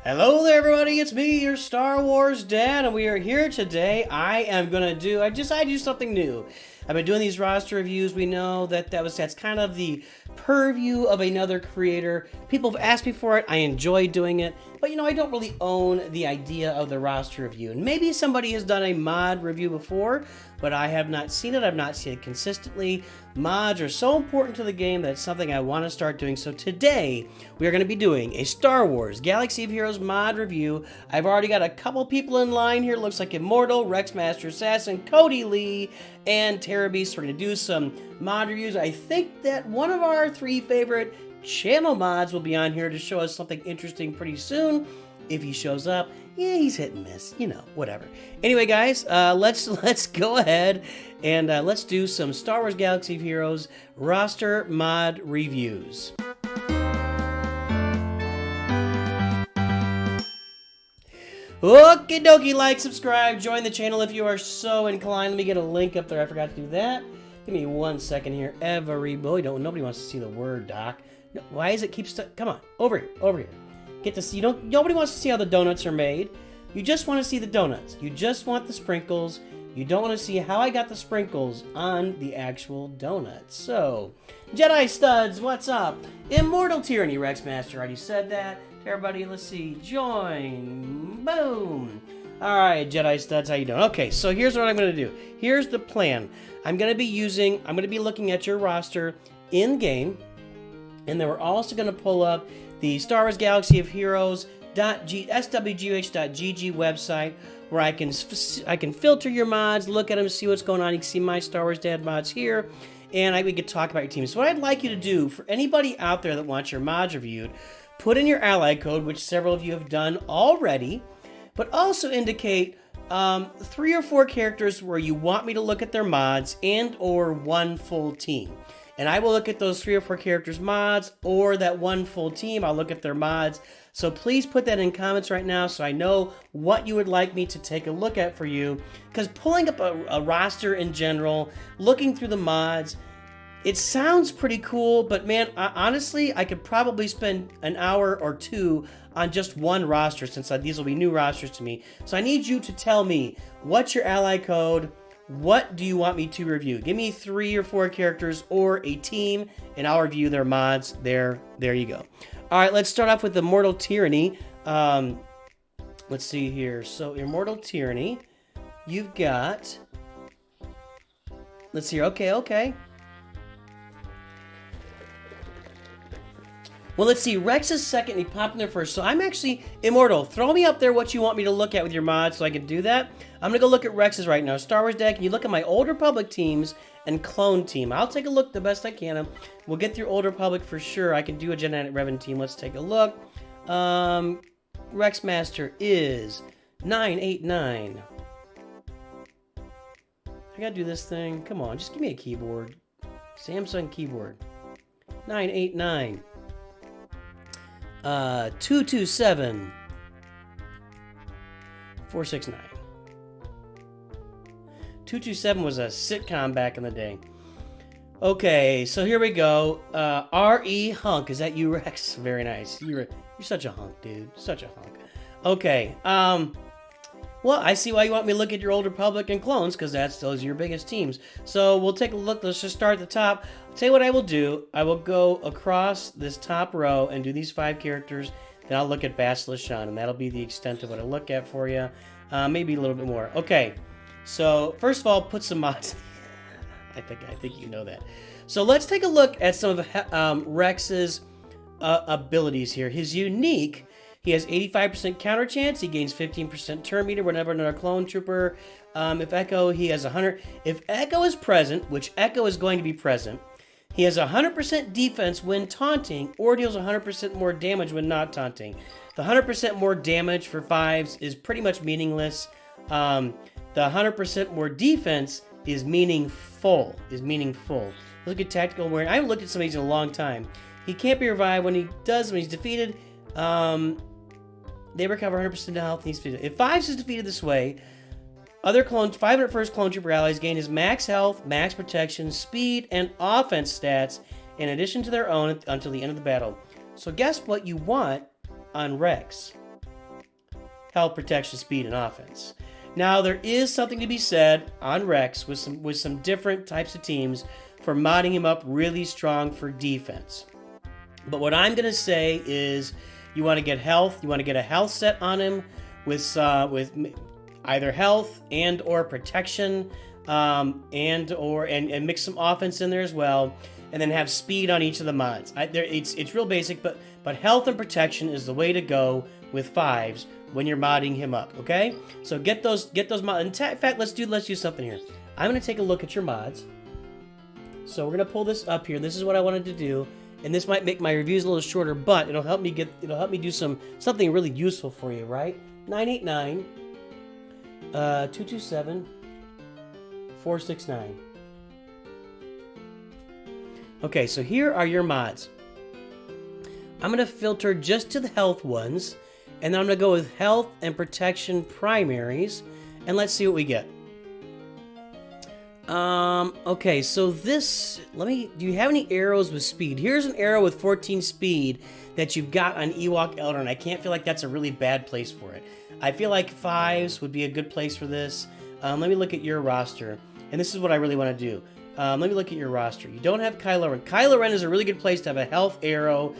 Hello there everybody, it's me, your Star Wars dad, and we are here today. I decided to do something new. I've been doing these roster reviews. We know that's kind of the purview of another creator. People have asked me for it, I enjoy doing it, but I don't really own the idea of the roster review. And maybe somebody has done a mod review before, but I have not seen it. I've not seen it consistently. Mods are so important to the game that it's something I want to start doing. So today, we are going to be doing a Star Wars Galaxy of Heroes mod review. I've already got a couple people in line here. Looks like Immortal, Rexmaster Assassin, Cody Lee, and Terra Beast. We're going to do some mod reviews. I think that one of our 3 favorite channel mods will be on here to show us something interesting pretty soon. If he shows up, yeah, he's hit and miss, whatever. Anyway, guys, let's go ahead and let's do some Star Wars Galaxy of Heroes roster mod reviews. Okie dokie, like, subscribe, join the channel if you are so inclined. Let me get a link up there. I forgot to do that. Give me 1 second here. Nobody wants to see the word, Doc. No, why is it keep stuck? Come on, over here. Get to see. Nobody wants to see how the donuts are made. You just want to see the donuts. You just want the sprinkles. You don't want to see how I got the sprinkles on the actual donuts. So, Jedi Studs, what's up? Immortal Tyranny, Rexmaster, already said that. Everybody, let's see. Join. Boom. Alright, Jedi Studs, how you doing? Okay, so here's what I'm going to do. Here's the plan. I'm going to be looking at your roster in-game. And then we're also going to pull up the Star Wars Galaxy of Heroes swgoh.gg website, where I can filter your mods, look at them, see what's going on. You can see my Star Wars Dad mods here, and we can talk about your team. So what I'd like you to do, for anybody out there that wants your mods reviewed, put in your ally code, which several of you have done already, but also indicate 3 or 4 characters where you want me to look at their mods and or 1 full team. And I will look at those 3 or 4 characters' mods, or that 1 full team, I'll look at their mods. So please put that in comments right now so I know what you would like me to take a look at for you. Because pulling up a roster in general, looking through the mods, it sounds pretty cool, but man, honestly, I could probably spend an hour or 2 on just one roster, since these will be new rosters to me. So I need you to tell me, what's your ally code? What do you want me to review? Give me 3 or 4 characters or a team, and I'll review their mods. There you go. All right, let's start off with Immortal Tyranny. Let's see here. So, Immortal Tyranny, you've got... Let's see here. Okay. Well, let's see. Rex is second. He popped in there first. So I'm actually... Immortal, throw me up there what you want me to look at with your mods so I can do that. I'm going to go look at Rex's right now. Star Wars Dad, can you look at my Old Republic teams and clone team? I'll take a look the best I can. We'll get through Old Republic for sure. I can do a Genetic Revan team. Let's take a look. Rexmaster is 989. I got to do this thing. Come on, just give me a keyboard. Samsung keyboard. 989. 227 469. 227 was a sitcom back in the day. Okay, so here we go. R.E. Hunk. Is that you, Rex? Very nice. You're such a hunk, dude. Such a hunk. Okay. Well, I see why you want me to look at your Old Republic and clones, because those are your biggest teams. So we'll take a look. Let's just start at the top. I'll tell you what I will do. I will go across this top row and do these 5 characters. Then I'll look at Basilisk Shan, and that'll be the extent of what I look at for you. Maybe a little bit more. Okay. So first of all, put some mods. I think you know that. So let's take a look at some of Rex's abilities here. His unique. He has 85% counter chance. He gains 15% turn meter whenever another clone trooper. If Echo, he has 100. If Echo is present, which Echo is going to be present, he has 100% defense when taunting, or deals 100% more damage when not taunting. The 100% more damage for 5s is pretty much meaningless. The 100% more defense is meaningful. Look at tactical awareness. I haven't looked at some of these in a long time. He can't be revived when he's defeated. They recover 100% health. If 5s is defeated this way, other clones, 501st Clone Trooper allies gain his max health, max protection, speed, and offense stats in addition to their own until the end of the battle. So guess what you want on Rex? health, protection, speed, and offense. Now, there is something to be said on Rex with some different types of teams for modding him up really strong for defense. But what I'm going to say is you want to get health. You want to get a health set on him with either health and or protection and mix some offense in there as well. And then have speed on each of the mods. It's real basic, but health and protection is the way to go with 5s when you're modding him up, okay? So get those mods. In fact, let's do something here. I'm gonna take a look at your mods. So we're gonna pull this up here. This is what I wanted to do, and this might make my reviews a little shorter, but it'll help me do something really useful for you, right? 989 227 469. Okay, so here are your mods. I'm gonna filter just to the health ones. And then I'm going to go with health and protection primaries. And let's see what we get. Okay, so this... do you have any arrows with speed? Here's an arrow with 14 speed that you've got on Ewok Elder. And I can't feel like that's a really bad place for it. I feel like 5s would be a good place for this. Let me look at your roster. And this is what I really want to do. Let me look at your roster. You don't have Kylo Ren. Kylo Ren is a really good place to have a health arrow.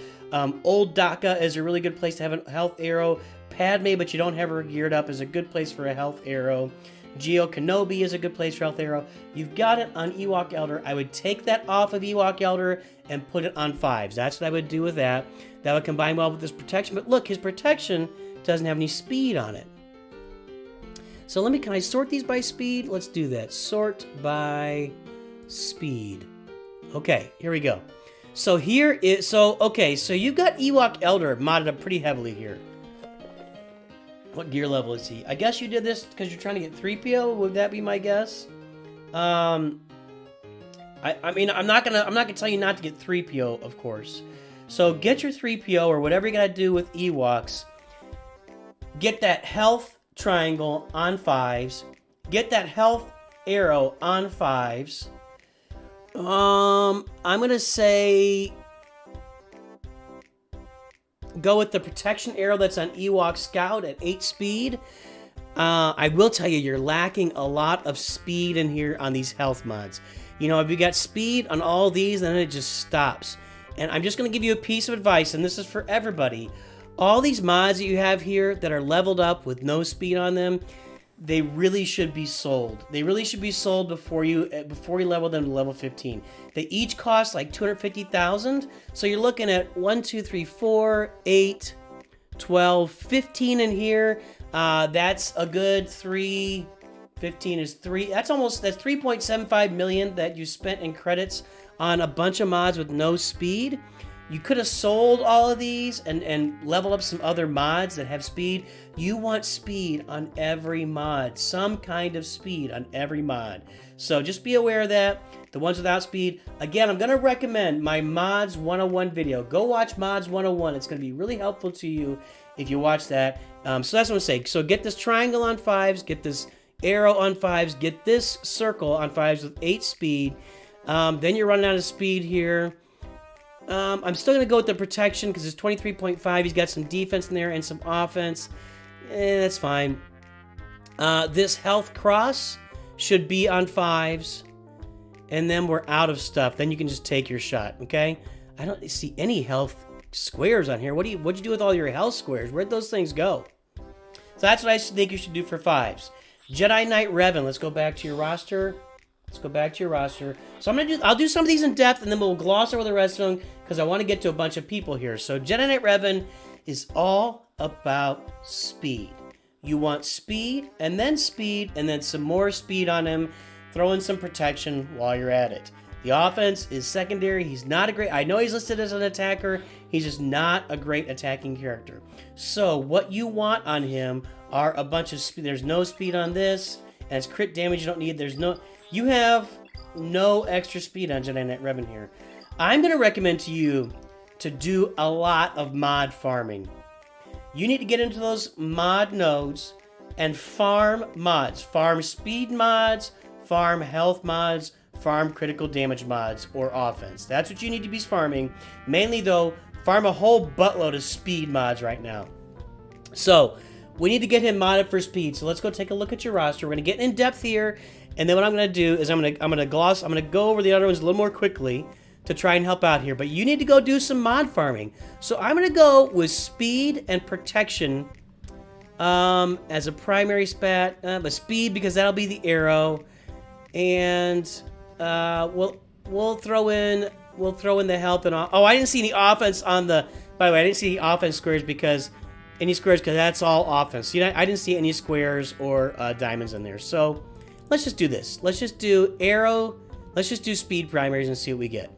Old Daka is a really good place to have a health arrow. Padme, but you don't have her geared up, is a good place for a health arrow. Kenobi is a good place for health arrow. You've got it on Ewok Elder. I would take that off of Ewok Elder and put it on 5s. That's what I would do with that. That would combine well with his protection. But look, his protection doesn't have any speed on it. So can I sort these by speed? Let's do that. Sort by speed. Okay, here we go. So so you've got Ewok Elder modded up pretty heavily here. What gear level is he? I guess you did this because you're trying to get 3PO. Would that be my guess? I mean, I'm not gonna tell you not to get 3PO, of course. So get your 3PO or whatever you gotta do with Ewoks. Get that health triangle on 5s. Get that health arrow on 5s. I'm gonna say go with the protection arrow that's on Ewok Scout at 8 speed. I will tell you, you're lacking a lot of speed in here on these health mods. You know, if you got speed on all these, then it just stops. And I'm just gonna give you a piece of advice, and this is for everybody. All these mods that you have here that are leveled up with no speed on them, they really should be sold. They really should be sold before you level them to level 15. They each cost like 250,000. So you're looking at 1, 2, 3, 4, 8, 12, 15 in here. That's a good 3. 15 is 3. That's 3.75 million that you spent in credits on a bunch of mods with no speed. You could have sold all of these and leveled up some other mods that have speed. You want speed on every mod. Some kind of speed on every mod. So just be aware of that. The ones without speed. Again, I'm going to recommend my Mods 101 video. Go watch Mods 101. It's going to be really helpful to you if you watch that. So that's what I'm saying. So get this triangle on 5s. Get this arrow on 5s. Get this circle on 5s with 8 speed. Then you're running out of speed here. I'm still going to go with the protection because it's 23.5. He's got some defense in there and some offense. That's fine. This health cross should be on 5s. And then we're out of stuff. Then you can just take your shot, okay? I don't see any health squares on here. What'd you do with all your health squares? Where'd those things go? So that's what I think you should do for 5s. Jedi Knight Revan. Let's go back to your roster. So I'll do some of these in depth, and then we'll gloss over the rest of them because I want to get to a bunch of people here. So Jedi Knight Revan is all about speed. You want speed, and then some more speed on him. Throw in some protection while you're at it. The offense is secondary. He's not a great... I know he's listed as an attacker. He's just not a great attacking character. So what you want on him are a bunch of speed. There's no speed on this, and it's crit damage you don't need. You have no extra speed on Jedi Knight Revan here. I'm going to recommend to you to do a lot of mod farming. You need to get into those mod nodes and farm mods. Farm speed mods, farm health mods, farm critical damage mods or offense. That's what you need to be farming. Mainly, though, farm a whole buttload of speed mods right now. So, we need to get him modded for speed. So let's go take a look at your roster. We're gonna get in depth here, and then what I'm gonna do is I'm gonna go over the other ones a little more quickly to try and help out here. But you need to go do some mod farming. So I'm gonna go with speed and protection as a primary spat, but speed because that'll be the arrow, and we'll throw in the health and all. Oh, I didn't see any offense on the. By the way, I didn't see any offense squares because that's all offense. You know, I didn't see any squares or diamonds in there. So let's just do this. Let's just do arrow. Let's just do speed primaries and see what we get.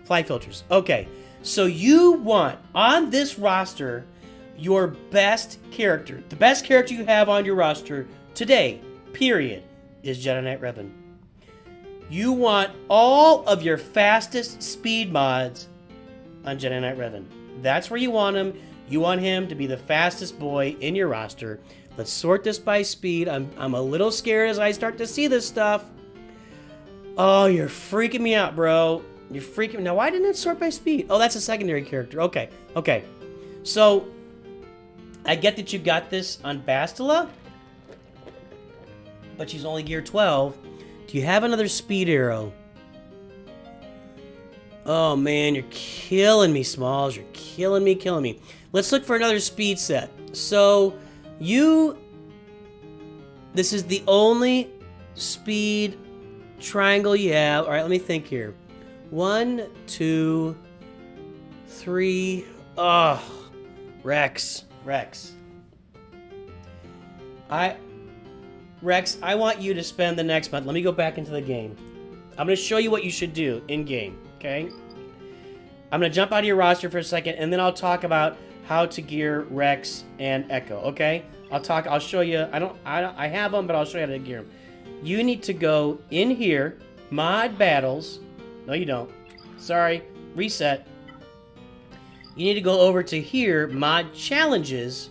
Fly filters. Okay, so you want on this roster your best character. The best character you have on your roster today, period, is Jedi Knight Revan. You want all of your fastest speed mods on Jedi Knight Revan. That's where you want him. You want him to be the fastest boy in your roster. Let's sort this by speed. I'm a little scared as I start to see this stuff. Oh, you're freaking me out, bro. You're freaking me. Now, why didn't it sort by speed? Oh, that's a secondary character. Okay. So, I get that you got this on Bastila, but she's only gear 12. Do you have another speed arrow? Oh, man, you're killing me, Smalls. You're killing me. Let's look for another speed set. So, this is the only speed triangle you have. All right, let me think here. 1, 2, 3. Oh, Rex. Rex, I want you to spend the next month. Let me go back into the game. I'm going to show you what you should do in game, okay? I'm going to jump out of your roster for a second, and then I'll talk about how to gear Rex and Echo, okay? I'll show you. I have them, but I'll show you how to gear them. You need to go in here, mod battles. No, you don't. Sorry, reset. You need to go over to here, mod challenges,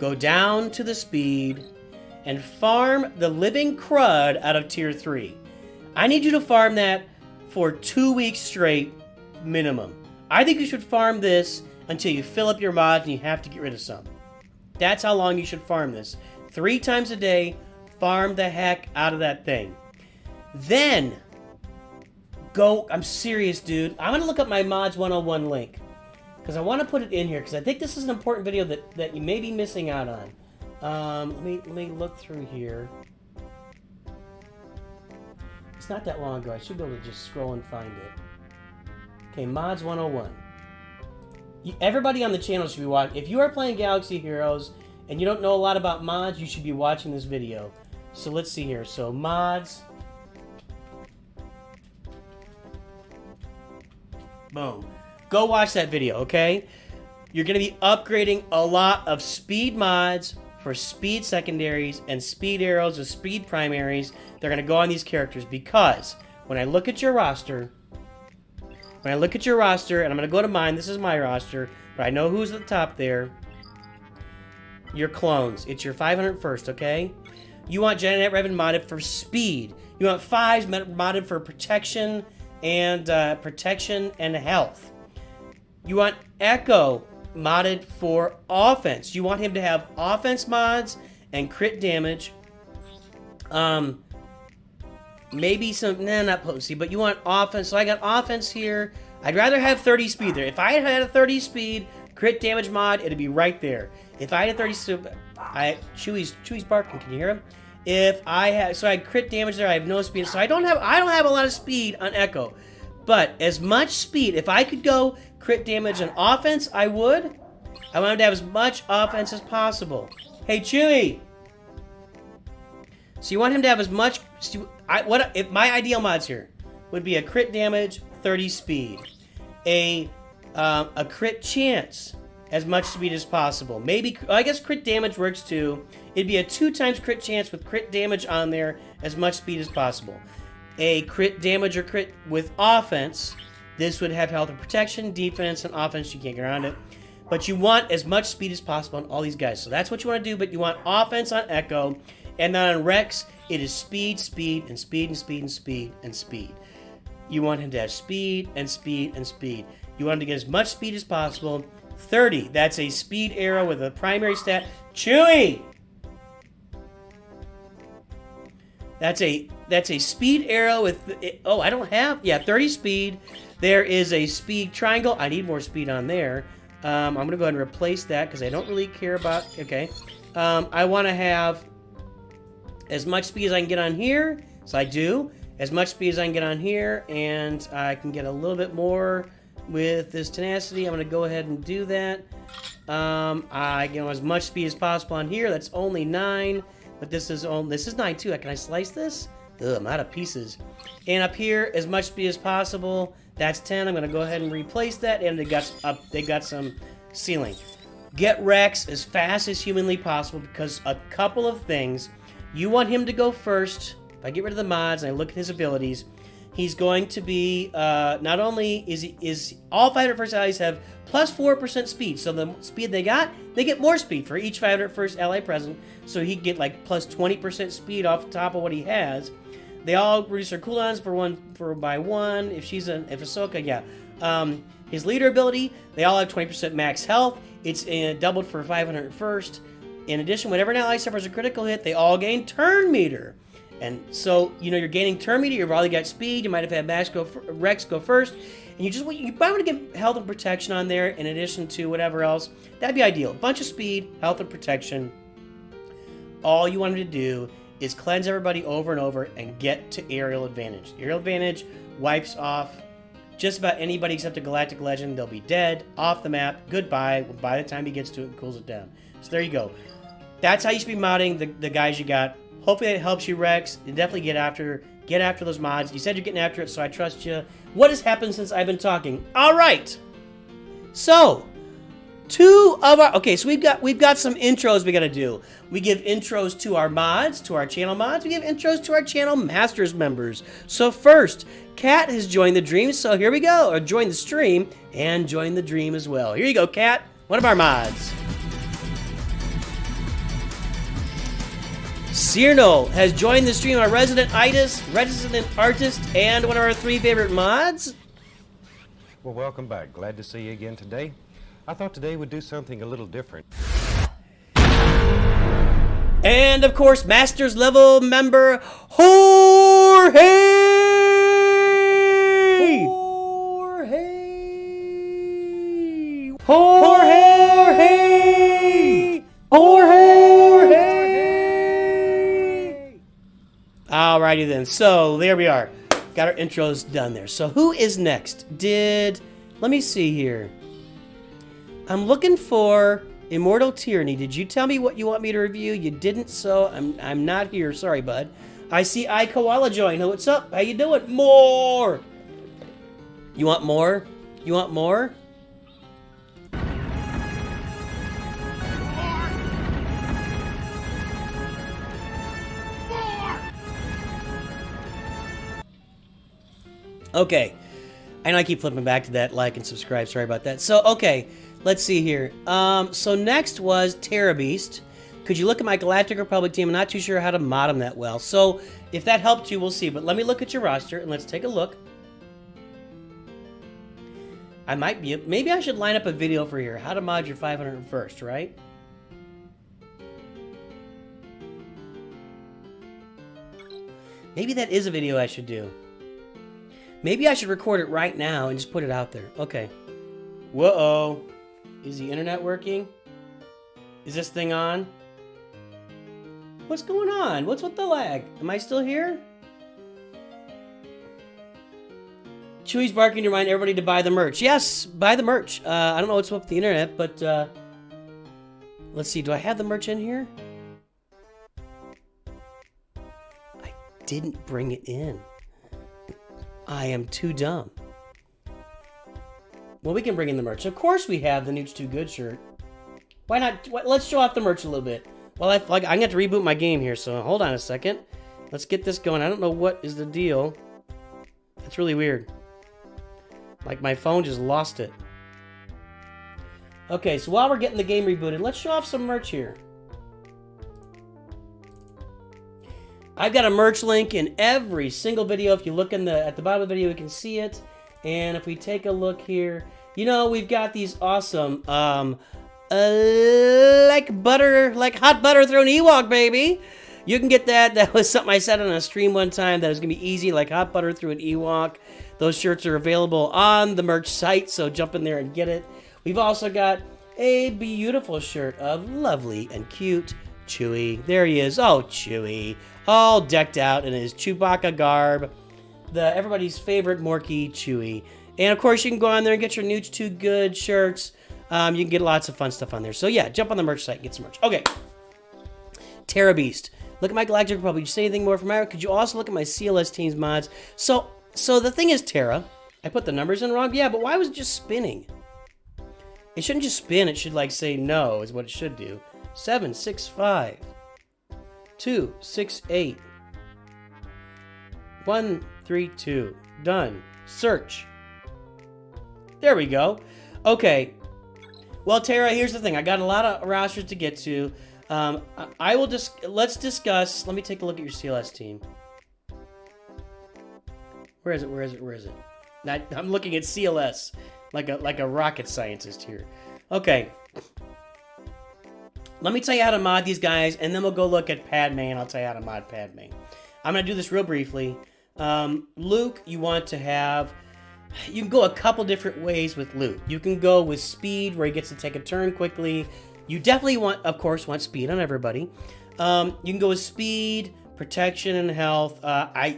go down to the speed, and farm the living crud out of tier 3. I need you to farm that for 2 weeks straight, minimum. I think you should farm this until you fill up your mods and you have to get rid of some. That's how long you should farm this. 3 times a day, farm the heck out of that thing. Then, go, I'm serious, dude. I'm going to look up my Mods 101 link. Because I want to put it in here, because I think this is an important video that you may be missing out on. Let me look through here. It's not that long ago. I should be able to just scroll and find it. Okay, Mods 101. Everybody on the channel should be watching. If you are playing Galaxy Heroes and you don't know a lot about mods, you should be watching this video. So let's see here. So mods. Boom. Go watch that video, okay? You're going to be upgrading a lot of speed mods for speed secondaries and speed arrows or speed primaries. They're going to go on these characters because when I look at your roster, and I'm going to go to mine, this is my roster, but I know who's at the top there. Your clones. It's your 501st, okay? You want Jedi Knight Revan modded for speed. You want 5s modded for protection and health. You want Echo modded for offense. You want him to have offense mods and crit damage. Maybe some, not potency, but you want offense. So I got offense here. I'd rather have 30 speed there. If I had a 30 speed crit damage mod, it'd be right there. If I had a 30 speed, Chewie's barking. Can you hear him? If I had, so I had crit damage there. I have no speed, so I don't have a lot of speed on Echo. But as much speed, if I could go crit damage and offense, I would. I wanted to have as much offense as possible. Hey, Chewie. So you want him to have as much. If my ideal mods here would be a crit damage, 30 speed, a crit chance, as much speed as possible. Maybe I guess crit damage works too. It'd be a 2 times crit chance with crit damage on there, as much speed as possible. A crit damage or crit with offense. This would have health and protection, defense, and offense. You can't get around it. But you want as much speed as possible on all these guys. So that's what you want to do, but you want offense on Echo. And then on Rex, it is speed, speed, and speed, and speed, and speed, and speed. You want him to have speed, and speed, and speed. You want him to get as much speed as possible. 30. That's a speed arrow with a primary stat. Chewie! That's a speed arrow with... Oh, I don't have... Yeah, 30 speed. There is a speed triangle. I need more speed on there. I'm going to go ahead and replace that because I don't really care about... Okay. I want to have as much speed as I can get on here. So I do. As much speed as I can get on here. And I can get a little bit more with this tenacity. I'm going to go ahead and do that. I get as much speed as possible on here. That's only 9. But this is 9 too. Can I slice this? Ugh, I'm out of pieces. And up here, as much speed as possible. That's 10. I'm going to go ahead and replace that. And they got some ceiling. Get Rex as fast as humanly possible because a couple of things. You want him to go first. If I get rid of the mods and I look at his abilities, he's going to be, not only is all 501st allies have plus 4% speed. So the speed they get more speed for each 501st ally present. So he can get like plus 20% speed off the top of what he has. They all reduce their cooldowns by one. If Ahsoka, yeah. His leader ability, they all have 20% max health. It's doubled for 501st. In addition, whenever an ally suffers a critical hit, they all gain turn meter. And so, you're gaining turn meter, you've already got speed, you might have had Rex go first, and you might want to get health and protection on there in addition to whatever else. That'd be ideal. A bunch of speed, health and protection. All you want him to do is cleanse everybody over and over and get to aerial advantage. Aerial advantage wipes off just about anybody except a galactic legend. They'll be dead, off the map, goodbye, by the time he gets to it and cools it down. So there you go. That's how you should be modding the guys you got. Hopefully it helps you, Rex. You definitely get after those mods. You said you're getting after it, so I trust you. What has happened since I've been talking? All right. So, okay, so we've got some intros we got to do. We give intros to our mods, to our channel mods. We give intros to our channel Masters members. So first, Kat has joined the dream, so here we go. Or join the stream and join the dream as well. Here you go, Kat. One of our mods. Cyrno has joined the stream, our resident artist, and one of our 3 favorite mods. Well, welcome back. Glad to see you again today. I thought today would do something a little different. And, of course, Masters level member, Jorge! Alrighty then, so there we are. Got our intros done there. So who is next? Let me see here. I'm looking for Immortal Tyranny. Did you tell me what you want me to review? You didn't, so I'm not here. Sorry, bud. I see iKoala join. Hey, what's up? How you doing? More! You want more? You want more? Okay, I know I keep flipping back to that like and subscribe. Sorry about that. So, okay, let's see here. So next was Terra Beast. Could you look at my Galactic Republic team? I'm not too sure how to mod them that well. So if that helped you, we'll see. But let me look at your roster and let's take a look. Maybe I should line up a video for here. How to mod your 501st, right? Maybe that is a video I should do. Maybe I should record it right now and just put it out there. Okay. Whoa-oh. Is the internet working? Is this thing on? What's going on? What's with the lag? Am I still here? Chewie's barking to remind everybody to buy the merch. Yes, buy the merch. I don't know what's up with the internet, but let's see. Do I have the merch in here? I didn't bring it in. I am too dumb. Well, we can bring in the merch. Of course we have the Newt's Too Good shirt. Why not? Let's show off the merch a little bit. Well, I'm going to have to reboot my game here, so hold on a second. Let's get this going. I don't know what is the deal. That's really weird. Like my phone just lost it. Okay, so while we're getting the game rebooted, let's show off some merch here. I've got a merch link in every single video. If you look at the bottom of the video, you can see it. And if we take a look here, You know, we've got these awesome, like hot butter through an Ewok, baby. You can get that. That was something I said on a stream one time, that it was going to be easy, like hot butter through an Ewok. Those shirts are available on the merch site, so jump in there and get it. We've also got a beautiful shirt of lovely and cute Chewie. There he is. Oh, Chewie. All decked out in his Chewbacca garb. Everybody's favorite Morky Chewie. And, of course, you can go on there and get your Nooch Too Good shirts. You can get lots of fun stuff on there. So, yeah, jump on the merch site and get some merch. Okay. Terra Beast. Look at my Galactic Republic. Did you say anything more from Ira? Could you also look at my CLS Teams mods? So the thing is, Terra, I put the numbers in wrong. Yeah, but why was it just spinning? It shouldn't just spin. It should, like, say no is what it should do. 7, 6, 5. 2, 6, 8. 1, 3, 2. Done. Search. There we go. Okay. Well, Terra, here's the thing. I got a lot of rosters to get to. I will just let's discuss. Let me take a look at your CLS team. Where is it? I'm looking at CLS like a rocket scientist here. Okay. Let me tell you how to mod these guys, and then we'll go look at Padme, and I'll tell you how to mod Padme. I'm going to do this real briefly. Luke, you want to have... You can go a couple different ways with Luke. You can go with speed, where he gets to take a turn quickly. You definitely want speed on everybody. You can go with speed, protection, and health.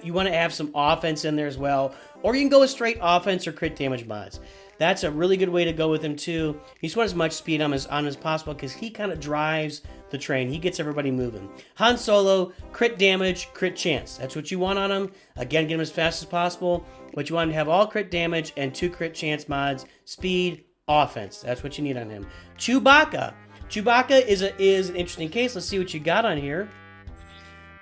You want to have some offense in there as well. Or you can go with straight offense or crit damage mods. That's a really good way to go with him, too. You just want as much speed on as possible, because he kind of drives the train. He gets everybody moving. Han Solo, crit damage, crit chance. That's what you want on him. Again, get him as fast as possible. But you want him to have all crit damage and 2 crit chance mods. Speed, offense. That's what you need on him. Chewbacca. Chewbacca is an interesting case. Let's see what you got on here.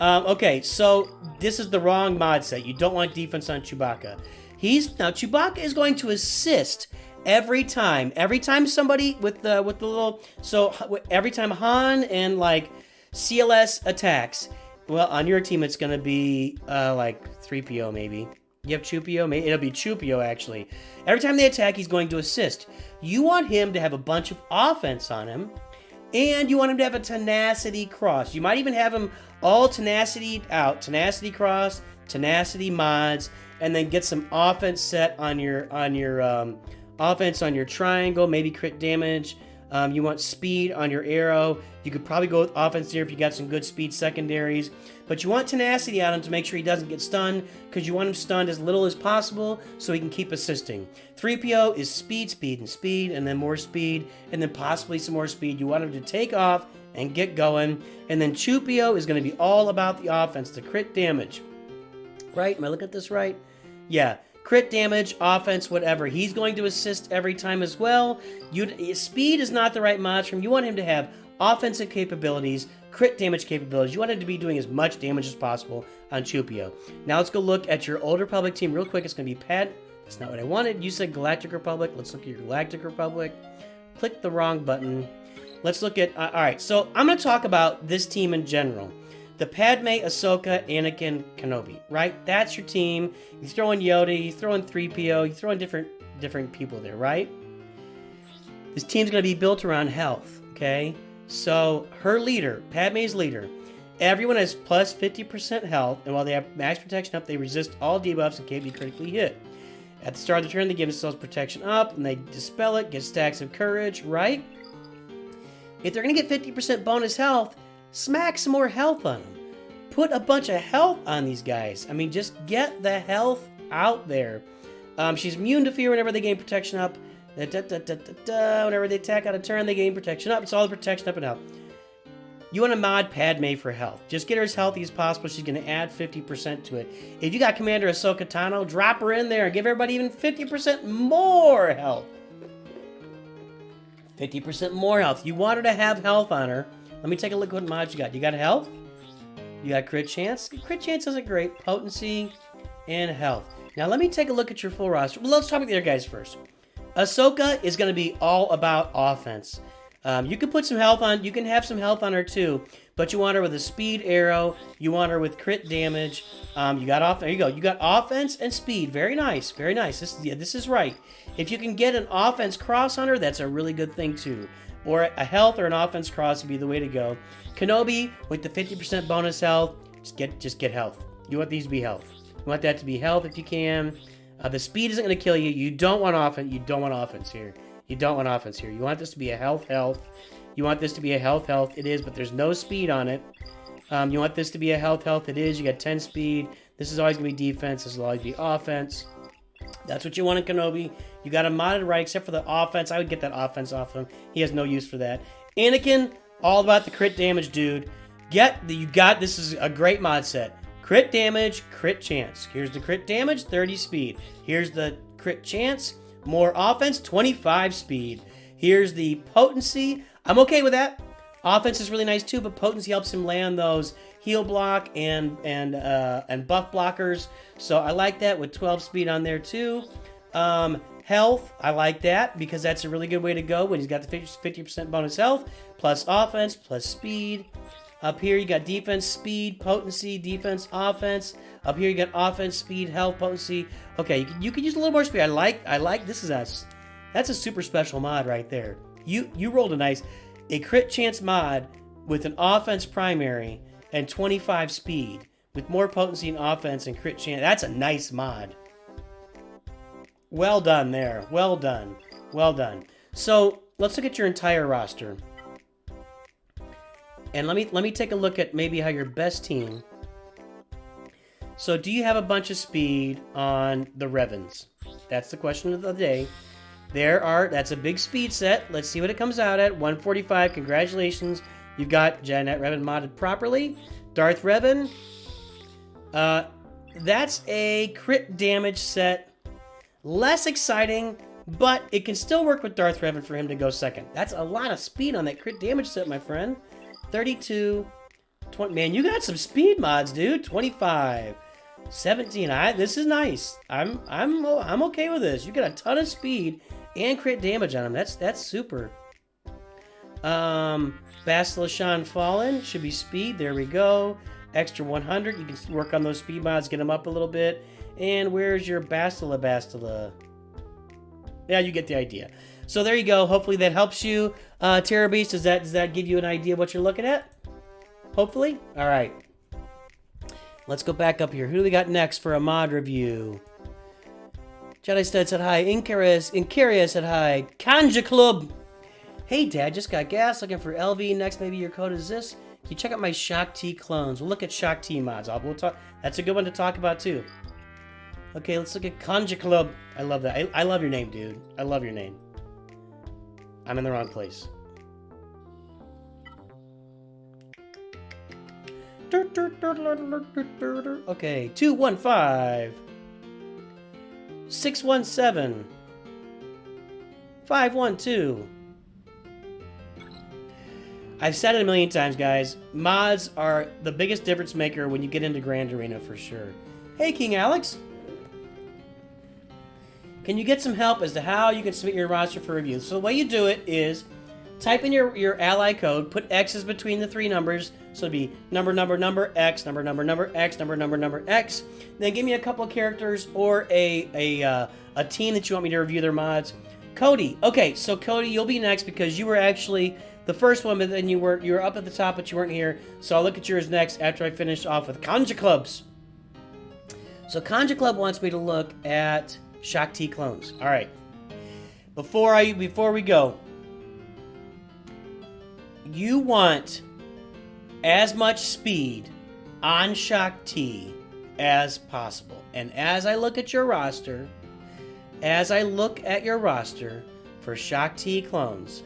Okay, so this is the wrong mod set. You don't want defense on Chewbacca. Chewbacca is going to assist every time somebody with the little, so every time Han and like CLS attacks, well, on your team it's going to be like 3PO maybe. You have Chewpio? Maybe it'll be Chewpio actually. Every time they attack, he's going to assist. You want him to have a bunch of offense on him, and you want him to have a tenacity cross. You might even have him all tenacity out, tenacity cross, tenacity mods, and then get some offense set on your offense on your triangle, maybe crit damage. You want speed on your arrow. You could probably go with offense here if you got some good speed secondaries. But you want tenacity on him to make sure he doesn't get stunned, because you want him stunned as little as possible so he can keep assisting. 3PO is speed, speed, and speed, and then more speed, and then possibly some more speed. You want him to take off and get going. And then Chewpio is going to be all about the offense, the crit damage. Right? Am I looking at this right? Yeah. Crit damage, offense, whatever. He's going to assist every time as well. Speed is not the right mod for him. You want him to have offensive capabilities, crit damage capabilities. You want him to be doing as much damage as possible on Chewpio. Now let's go look at your Old Republic team real quick. It's going to be That's not what I wanted. You said Galactic Republic. Let's look at your Galactic Republic. Click the wrong button. Let's look at... Alright, so I'm going to talk about this team in general. The Padme, Ahsoka, Anakin, Kenobi, right? That's your team. You throw in Yoda, you throw in 3PO, you throw in different people there, right? This team's going to be built around health, okay? So, her leader, Padme's leader, everyone has plus 50% health, and while they have max protection up, they resist all debuffs and can't be critically hit. At the start of the turn, they give themselves protection up, and they dispel it, get stacks of courage, right? If they're going to get 50% bonus health, smack some more health on them. Put a bunch of health on these guys. I mean, just get the health out there. She's immune to fear whenever they gain protection up. Whenever they attack out of turn, they gain protection up. It's all the protection up and out. You want to mod Padme for health. Just get her as healthy as possible. She's going to add 50% to it. If you got Commander Ahsoka Tano, drop her in there and give everybody even 50% more health. 50% more health. You want her to have health on her. Let me take a look at what mods you got. You got health. You got crit chance. Crit chance isn't great. Potency and health. Now let me take a look at your full roster. Well, let's talk about the other guys first. Ahsoka is going to be all about offense. You can put some health on. You can have some health on her too, but you want her with a speed arrow. You want her with crit damage. You got off. There you go. You got offense and speed. Very nice. Very nice. This is right. If you can get an offense cross on her, that's a really good thing too. Or a health or an offense cross would be the way to go. Kenobi with the 50% bonus health. Just get health. You want these to be health. You want that to be health if you can. The speed isn't going to kill you. You don't want offense. You don't want offense here. You don't want offense here. You want this to be a health. You want this to be a health. It is, but there's no speed on it. You want this to be a health. It is. You got 10 speed. This is always going to be defense. This will always be offense. That's what you want in Kenobi. You got him modded right, except for the offense. I would get that offense off him. He has no use for that. Anakin, all about the crit damage, dude. This is a great mod set. Crit damage, crit chance. Here's the crit damage, 30 speed. Here's the crit chance, more offense, 25 speed. Here's the potency. I'm okay with that. Offense is really nice too, but potency helps him land those heal block and buff blockers. So I like that with 12 speed on there too. Health, I like that because that's a really good way to go when he's got the 50% bonus health, plus offense, plus speed. Up here you got defense, speed, potency, defense, offense. Up here you got offense, speed, health, potency. Okay, you can use a little more speed. I like this is that's a super special mod right there. You rolled a crit chance mod with an offense primary and 25 speed with more potency and offense and crit chance. That's a nice mod. Well done there. Well done. Well done. So let's look at your entire roster. And let me take a look at maybe how your best team. So do you have a bunch of speed on the Revans? That's the question of the day. That's a big speed set. Let's see what it comes out at. 145. Congratulations. You've got Janet Revan modded properly. Darth Revan. That's a crit damage set. Less exciting, but it can still work with Darth Revan for him to go second. That's a lot of speed on that crit damage set, my friend. 32, 20. Man, you got some speed mods, dude. 25, 17. This is nice. I'm okay with this. You got a ton of speed and crit damage on him. That's super. Bastila Shan Fallen should be speed. There we go. Extra 100. You can work on those speed mods, get them up a little bit. And where's your Bastila? Yeah, you get the idea. So there you go. Hopefully that helps you. Terror Beast, does that give you an idea of what you're looking at? Hopefully? All right. Let's go back up here. Who do we got next for a mod review? Jedi Stud said hi. Incarius said hi. Kanja Club. Hey, Dad, just got gas. Looking for LV. Next, maybe your code is this. Can you check out my Shakti clones? We'll look at Shakti mods. We'll talk. That's a good one to talk about, too. Okay, let's look at Kanja Club. I love that. I love your name, dude. I love your name. I'm in the wrong place. Okay, 215 617 512. I've said it a million times, guys. Mods are the biggest difference maker when you get into Grand Arena for sure. Hey, King Alex. Can you get some help as to how you can submit your roster for review? So the way you do it is type in your ally code, put X's between the three numbers, so it'd be number, X, number, X, number, X. Then give me a couple of characters or a team that you want me to review their mods. Cody. Okay, so Cody, you'll be next because you were actually the first one, but then you were up at the top, but you weren't here. So I'll look at yours next after I finish off with Kanja Clubs. So Kanja Club wants me to look at Shakti clones. All right. Before we go, you want as much speed on Shakti as possible. And as I look at your roster, for Shakti clones,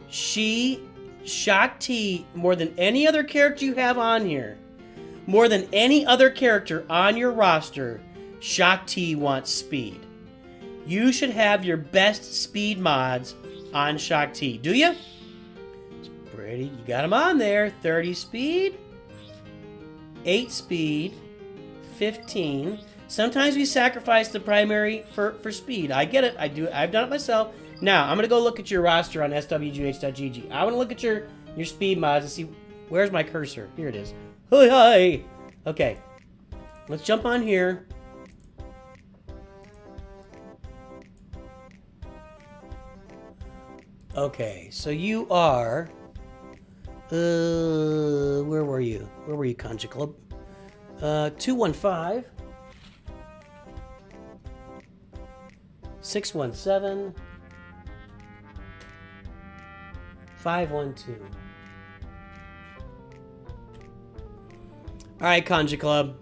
Shakti, more than any other character you have on here, more than any other character on your roster, Shakti wants speed. You should have your best speed mods on Shakti. Do you? It's pretty. You got them on there. 30 speed, 8 speed, 15. Sometimes we sacrifice the primary for speed. I get it. I've done it myself. Now, I'm going to go look at your roster on swgh.gg. I want to look at your speed mods and see... Where's my cursor? Here it is. Hi! Okay. Let's jump on here. Okay, so you are... where were you? Where were you, Concha Club? 215... 617... 512. Alright, Conja Club.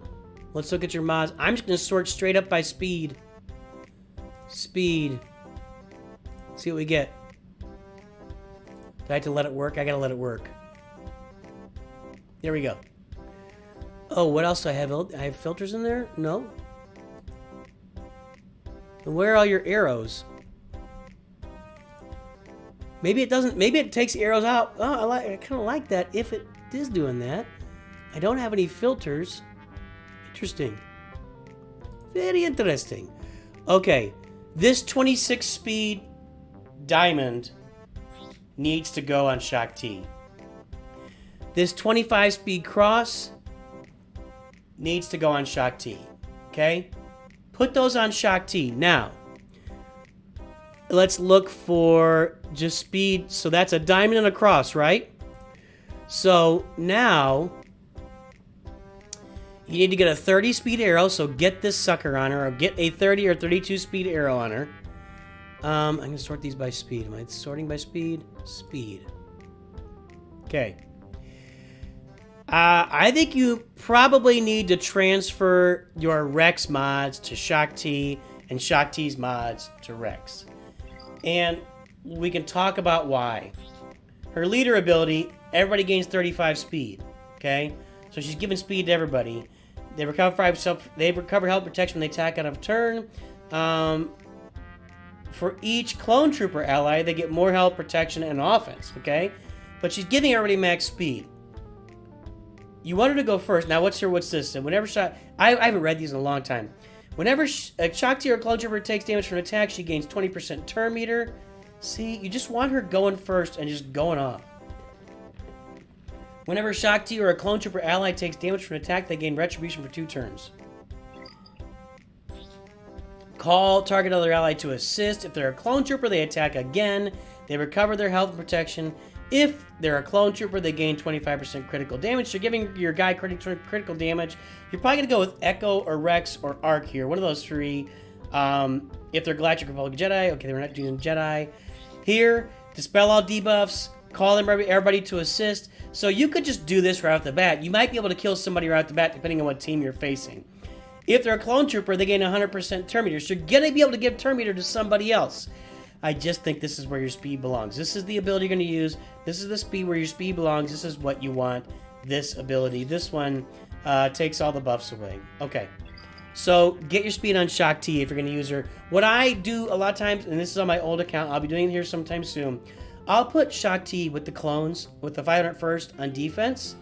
Let's look at your mods. I'm just going to sort straight up by speed. Speed. See what we get. Do I have to let it work? I gotta let it work. There we go. Oh, what else do I have? I have filters in there? No. And where are all your arrows? Maybe it doesn't. Maybe it takes arrows out. Oh, I kind of like that. If it is doing that, I don't have any filters. Interesting. Very interesting. Okay, this 26 speed diamond needs to go on Shakti. This 25 speed cross needs to go on Shakti. Okay, put those on Shakti now. Let's look for just speed. So that's a diamond and a cross, right? So now you need to get a 30 speed arrow. So get this sucker on her, or get a 30 or 32 speed arrow on her. I'm going to sort these by speed. Am I sorting by speed? Speed. Okay. I think you probably need to transfer your Rex mods to Shakti and Shakti's mods to Rex. And we can talk about why. Her leader ability, everybody gains 35 speed. Okay? So she's giving speed to everybody. They recover health protection when they attack out of turn. For each clone trooper ally, they get more health protection and offense. Okay? But she's giving everybody max speed. You want her to go first. Now, what's this? Whenever I haven't read these in a long time. Whenever a Shakti or clone trooper takes damage from an attack, she gains 20% turn meter. See, you just want her going first and just going off. Whenever Shakti or a clone trooper ally takes damage from an attack, they gain retribution for 2 turns. Call target other ally to assist. If they're a clone trooper, they attack again. They recover their health and protection. If they're a clone trooper, they gain 25% critical damage. So giving your guy critical damage. You're probably going to go with Echo or Rex or Arc here. One of those 3. If they're Galactic Republic Jedi. Okay, we're not doing Jedi. Here, dispel all debuffs. Call everybody to assist. So you could just do this right off the bat. You might be able to kill somebody right off the bat depending on what team you're facing. If they're a clone trooper, they gain 100% turn meter. So you're going to be able to give turn meter to somebody else. I just think this is where your speed belongs. This is the ability you're going to use. This is the speed where your speed belongs. This is what you want. This ability. This one takes all the buffs away. Okay. So get your speed on Shakti if you're going to use her. What I do a lot of times, and this is on my old account, I'll be doing it here sometime soon. I'll put Shakti with the clones, with the 501st on defense,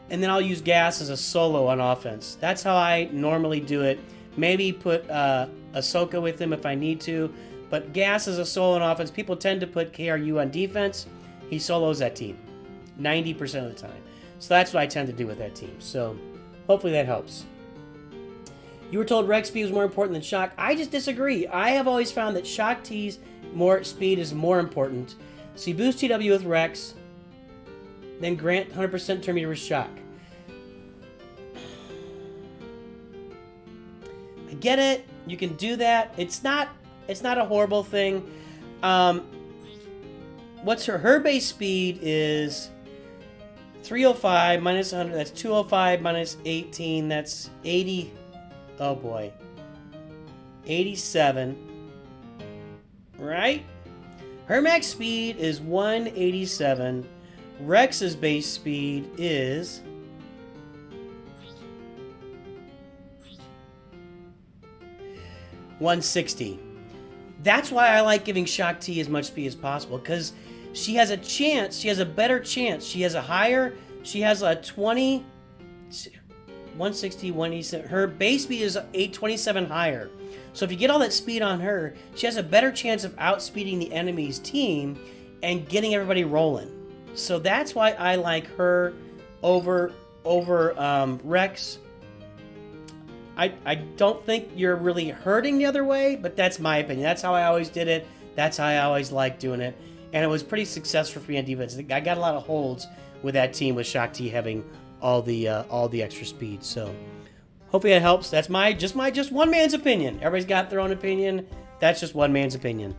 and then I'll use Gas as a solo on offense. That's how I normally do it. Maybe put Ahsoka with him if I need to. But Gas is a solo on offense. People tend to put KRU on defense. He solos that team 90% of the time. So that's what I tend to do with that team. So hopefully that helps. You were told Rex speed was more important than Shock. I just disagree. I have always found that Shakti's speed is more important. So you boost TW with Rex, then grant 100% turn meter with Shock. I get it. You can do that. It's not a horrible thing. What's her base speed is 305 minus 100. That's 205 minus 18. That's 80. Oh boy. 87. Right? Her max speed is 187. Rex's base speed is 160. That's why I like giving Shakti as much speed as possible, because she has a chance, she has a better chance, she has a 20, 160, 187. Her base speed is 827 higher. So if you get all that speed on her, she has a better chance of outspeeding the enemy's team and getting everybody rolling. So that's why I like her over Rex. I don't think you're really hurting the other way, but that's my opinion. That's how I always did it. That's how I always liked doing it. And it was pretty successful for me on defense. I got a lot of holds with that team with Shakti having all the extra speed. So hopefully that helps. That's just one man's opinion. Everybody's got their own opinion. That's just one man's opinion.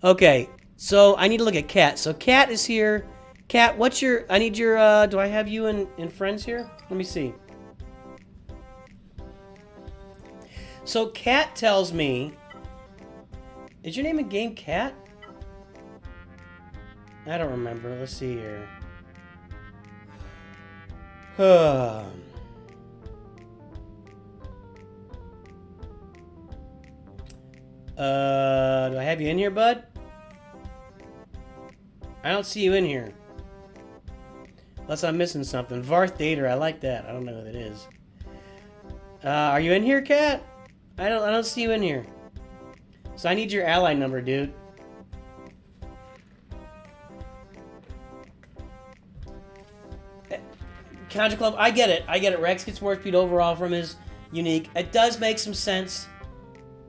Okay, so I need to look at Kat. So Kat is here. Kat, what's your... I need your... do I have you in friends here? Let me see. So Kat tells me... Is your name in game Kat? I don't remember. Let's see here. Do I have you in here, bud? I don't see you in here. Unless I'm missing something. Darth Vader, I like that. I don't know who that is. Are you in here, Kat? I don't see you in here. So I need your ally number, dude. Contra Club, I get it. Rex gets more speed overall from his unique. It does make some sense.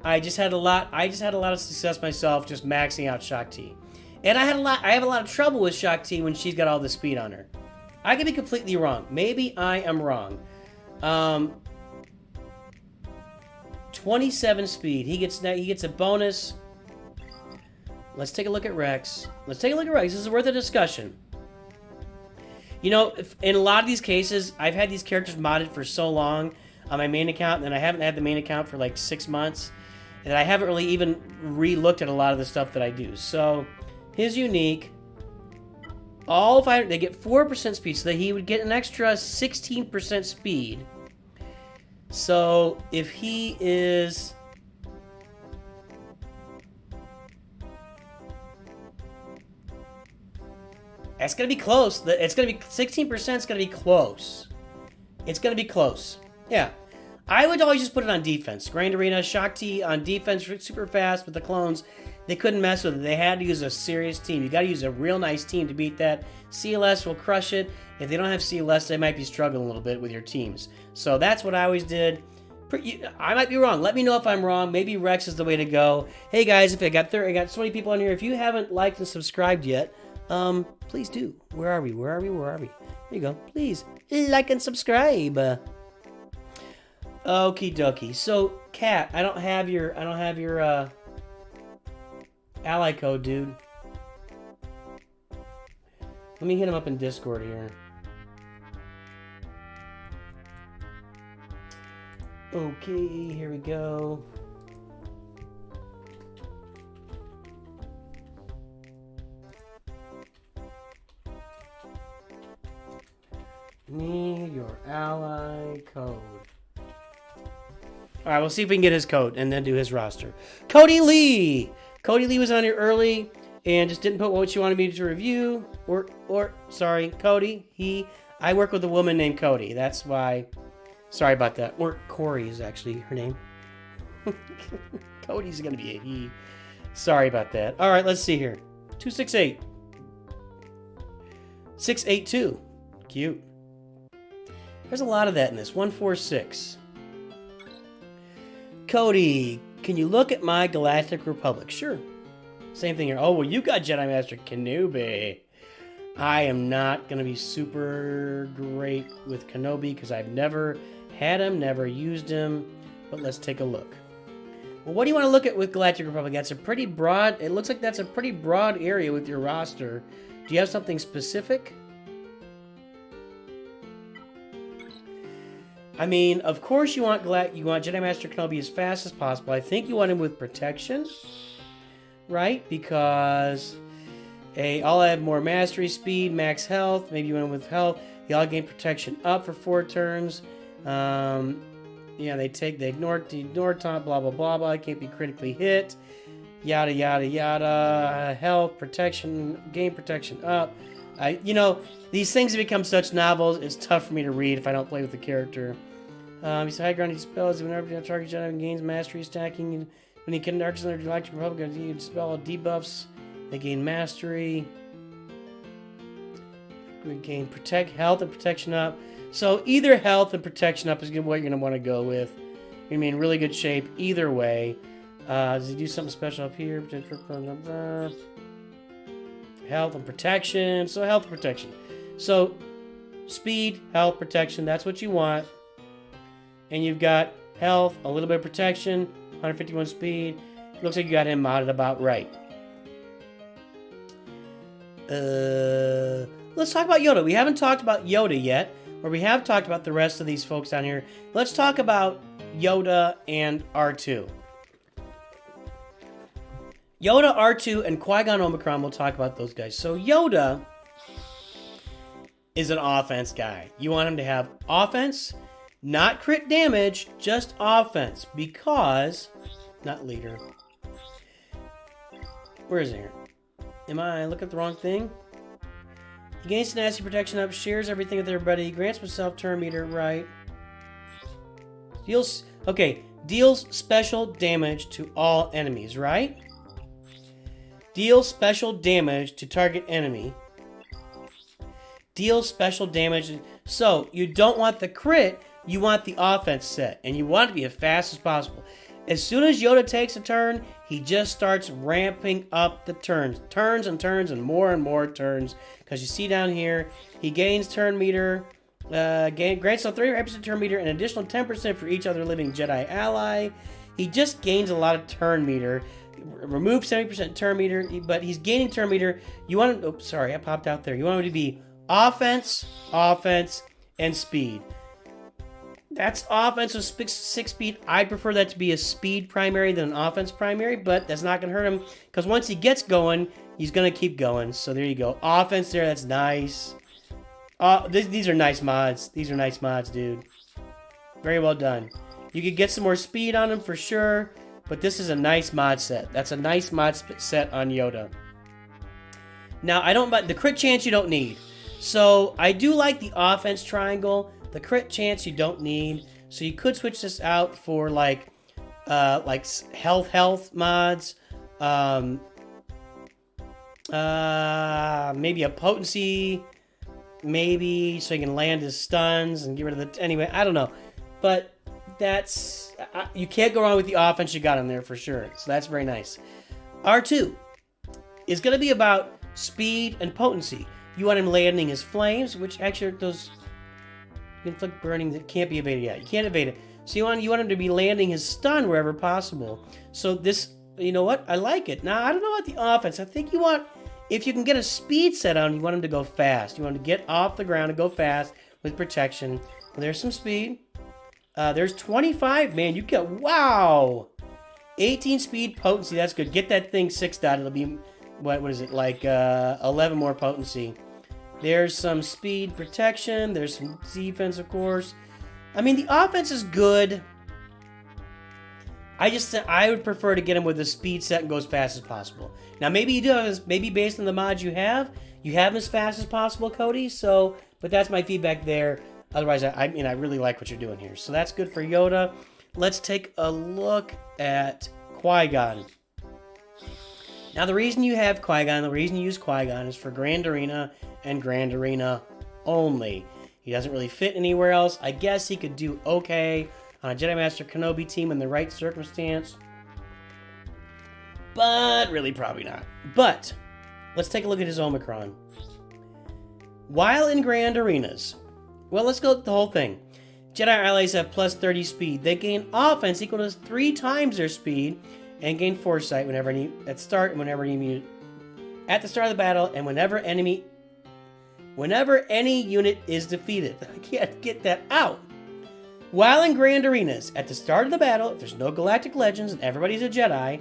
I just had a lot of success myself just maxing out Shakti. And I have a lot of trouble with Shakti when she's got all the speed on her. I could be completely wrong. Maybe I am wrong. 27 speed. He gets a bonus. Let's take a look at Rex. This is worth a discussion. You know, in a lot of these cases, I've had these characters modded for so long on my main account, and I haven't had the main account for like 6 months, and I haven't really even re-looked at a lot of the stuff that I do. So, his unique, they get 4% speed, so that he would get an extra 16% speed. So, if he is... It's going to be close. It's going to be 16%. It's going to be close. It's going to be close. Yeah. I would always just put it on defense. Grand Arena, Shakti on defense, super fast with the clones. They couldn't mess with it. They had to use a serious team. You got to use a real nice team to beat that. CLS will crush it. If they don't have CLS, they might be struggling a little bit with your teams. So that's what I always did. I might be wrong. Let me know if I'm wrong. Maybe Rex is the way to go. Hey guys, if I got so many people on here. If you haven't liked and subscribed yet, please do. Where are we? There you go. Please like and subscribe. Okie dokie. So, Kat, I don't have your ally code, dude. Let me hit him up in Discord here. Okay, here we go. Need your ally code. All right, we'll see if we can get his code and then do his roster. Cody Lee. Cody Lee was on here early and just didn't put what you wanted me to review. Sorry, Cody. I work with a woman named Cody. That's why. Sorry about that. Or Corey is actually her name. Cody's gonna be a he. Sorry about that. All right, let's see here. 268. 682. Cute. There's a lot of that in this. 146. Cody, can you look at my Galactic Republic? Sure. Same thing here. Oh, well, you got Jedi Master Kenobi. I am not going to be super great with Kenobi because I've never had him, never used him. But let's take a look. Well, what do you want to look at with Galactic Republic? That's a pretty broad... It looks like that's a pretty broad area with your roster. Do you have something specific? I mean, of course you want Jedi Master Kenobi as fast as possible. I think you want him with protection, right? Because all have more mastery speed, max health. Maybe you want him with health. They all gain protection up for 4 turns. Yeah, they ignore taunt, blah blah blah blah. Can't be critically hit. Yada yada yada. Health, protection, gain protection up. These things have become such novels, it's tough for me to read if I don't play with the character. He's high ground, he spells, whenever the target Jedi gains mastery, stacking. When he can darkens under the Galactic Republic, he can spell all debuffs. They gain mastery. We gain health and protection up. So either health and protection up is what you're going to want to go with. You're going to be in really good shape either way. Does he do something special up here? Health and protection. So health and protection. So speed, health, protection. That's what you want. And you've got health, a little bit of protection, 151 speed. Looks like you got him modded about right. Let's talk about Yoda. We haven't talked about Yoda yet, or we have talked about the rest of these folks down here. Let's talk about Yoda and R2. Yoda, R2, and Qui Gon Omicron. We'll talk about those guys. So Yoda is an offense guy. You want him to have offense, not crit damage, just offense, because not leader. Where is it here? Am I looking at the wrong thing? He gains tenacity, protection up, shares everything with everybody, grants himself turn meter, right? Deals special damage to all enemies, right? Deals special damage to target enemy. Deals special damage. So, you don't want the crit, you want the offense set, and you want it to be as fast as possible. As soon as Yoda takes a turn, he just starts ramping up the turns. Turns and turns and more turns. Because you see down here, he gains turn meter, grants a 30% turn meter, and an additional 10% for each other living Jedi ally. He just gains a lot of turn meter. Remove 70% turn meter, but he's gaining turn meter. You want him, oops, sorry, I popped out there. You want him to be offense, and speed. That's offense with 6 speed. I'd prefer that to be a speed primary than an offense primary, but that's not going to hurt him because once he gets going, he's going to keep going. So there you go. Offense there, that's nice. These are nice mods. These are nice mods, dude. Very well done. You could get some more speed on him for sure, but this is a nice mod set. That's a nice mod set on Yoda. Now, the crit chance you don't need. So I do like the offense triangle. The crit chance you don't need, so you could switch this out for like health mods, maybe a potency, maybe so you can land his stuns and get rid of anyway. I don't know, but that's you can't go wrong with the offense you got in there for sure. So that's very nice. R2 is going to be about speed and potency. You want him landing his flames, which actually those. Inflict burning that can't be evaded yet. You can't evade it. So you want him to be landing his stun wherever possible. So this, you know what? I like it. Now, I don't know about the offense. I think if you can get a speed set on, you want him to go fast. You want him to get off the ground and go fast with protection. Well, there's some speed. There's 25, man. You get, wow. 18 speed potency. That's good. Get that thing 6-dot. It'll be, what is it, like 11 more potency. There's some speed protection. There's some defense, of course. I mean, the offense is good. I would prefer to get him with a speed set and go as fast as possible. Now, maybe you do have this, maybe based on the mods you have him as fast as possible, Cody. So, but that's my feedback there. Otherwise, I really like what you're doing here. So that's good for Yoda. Let's take a look at Qui Gon. Now, the reason you have Qui Gon, the reason you use Qui Gon is for Grand Arena and Grand Arena only. He doesn't really fit anywhere else. I guess he could do okay on a Jedi Master Kenobi team in the right circumstance. But really probably not. But let's take a look at his Omicron. While in Grand Arenas, well, let's go with the whole thing. Jedi allies have plus 30 speed. They gain offense equal to 3 times their speed and gain foresight at the start of the battle and whenever any unit is defeated. I can't get that out. While in Grand Arenas, at the start of the battle, if there's no Galactic Legends and everybody's a Jedi,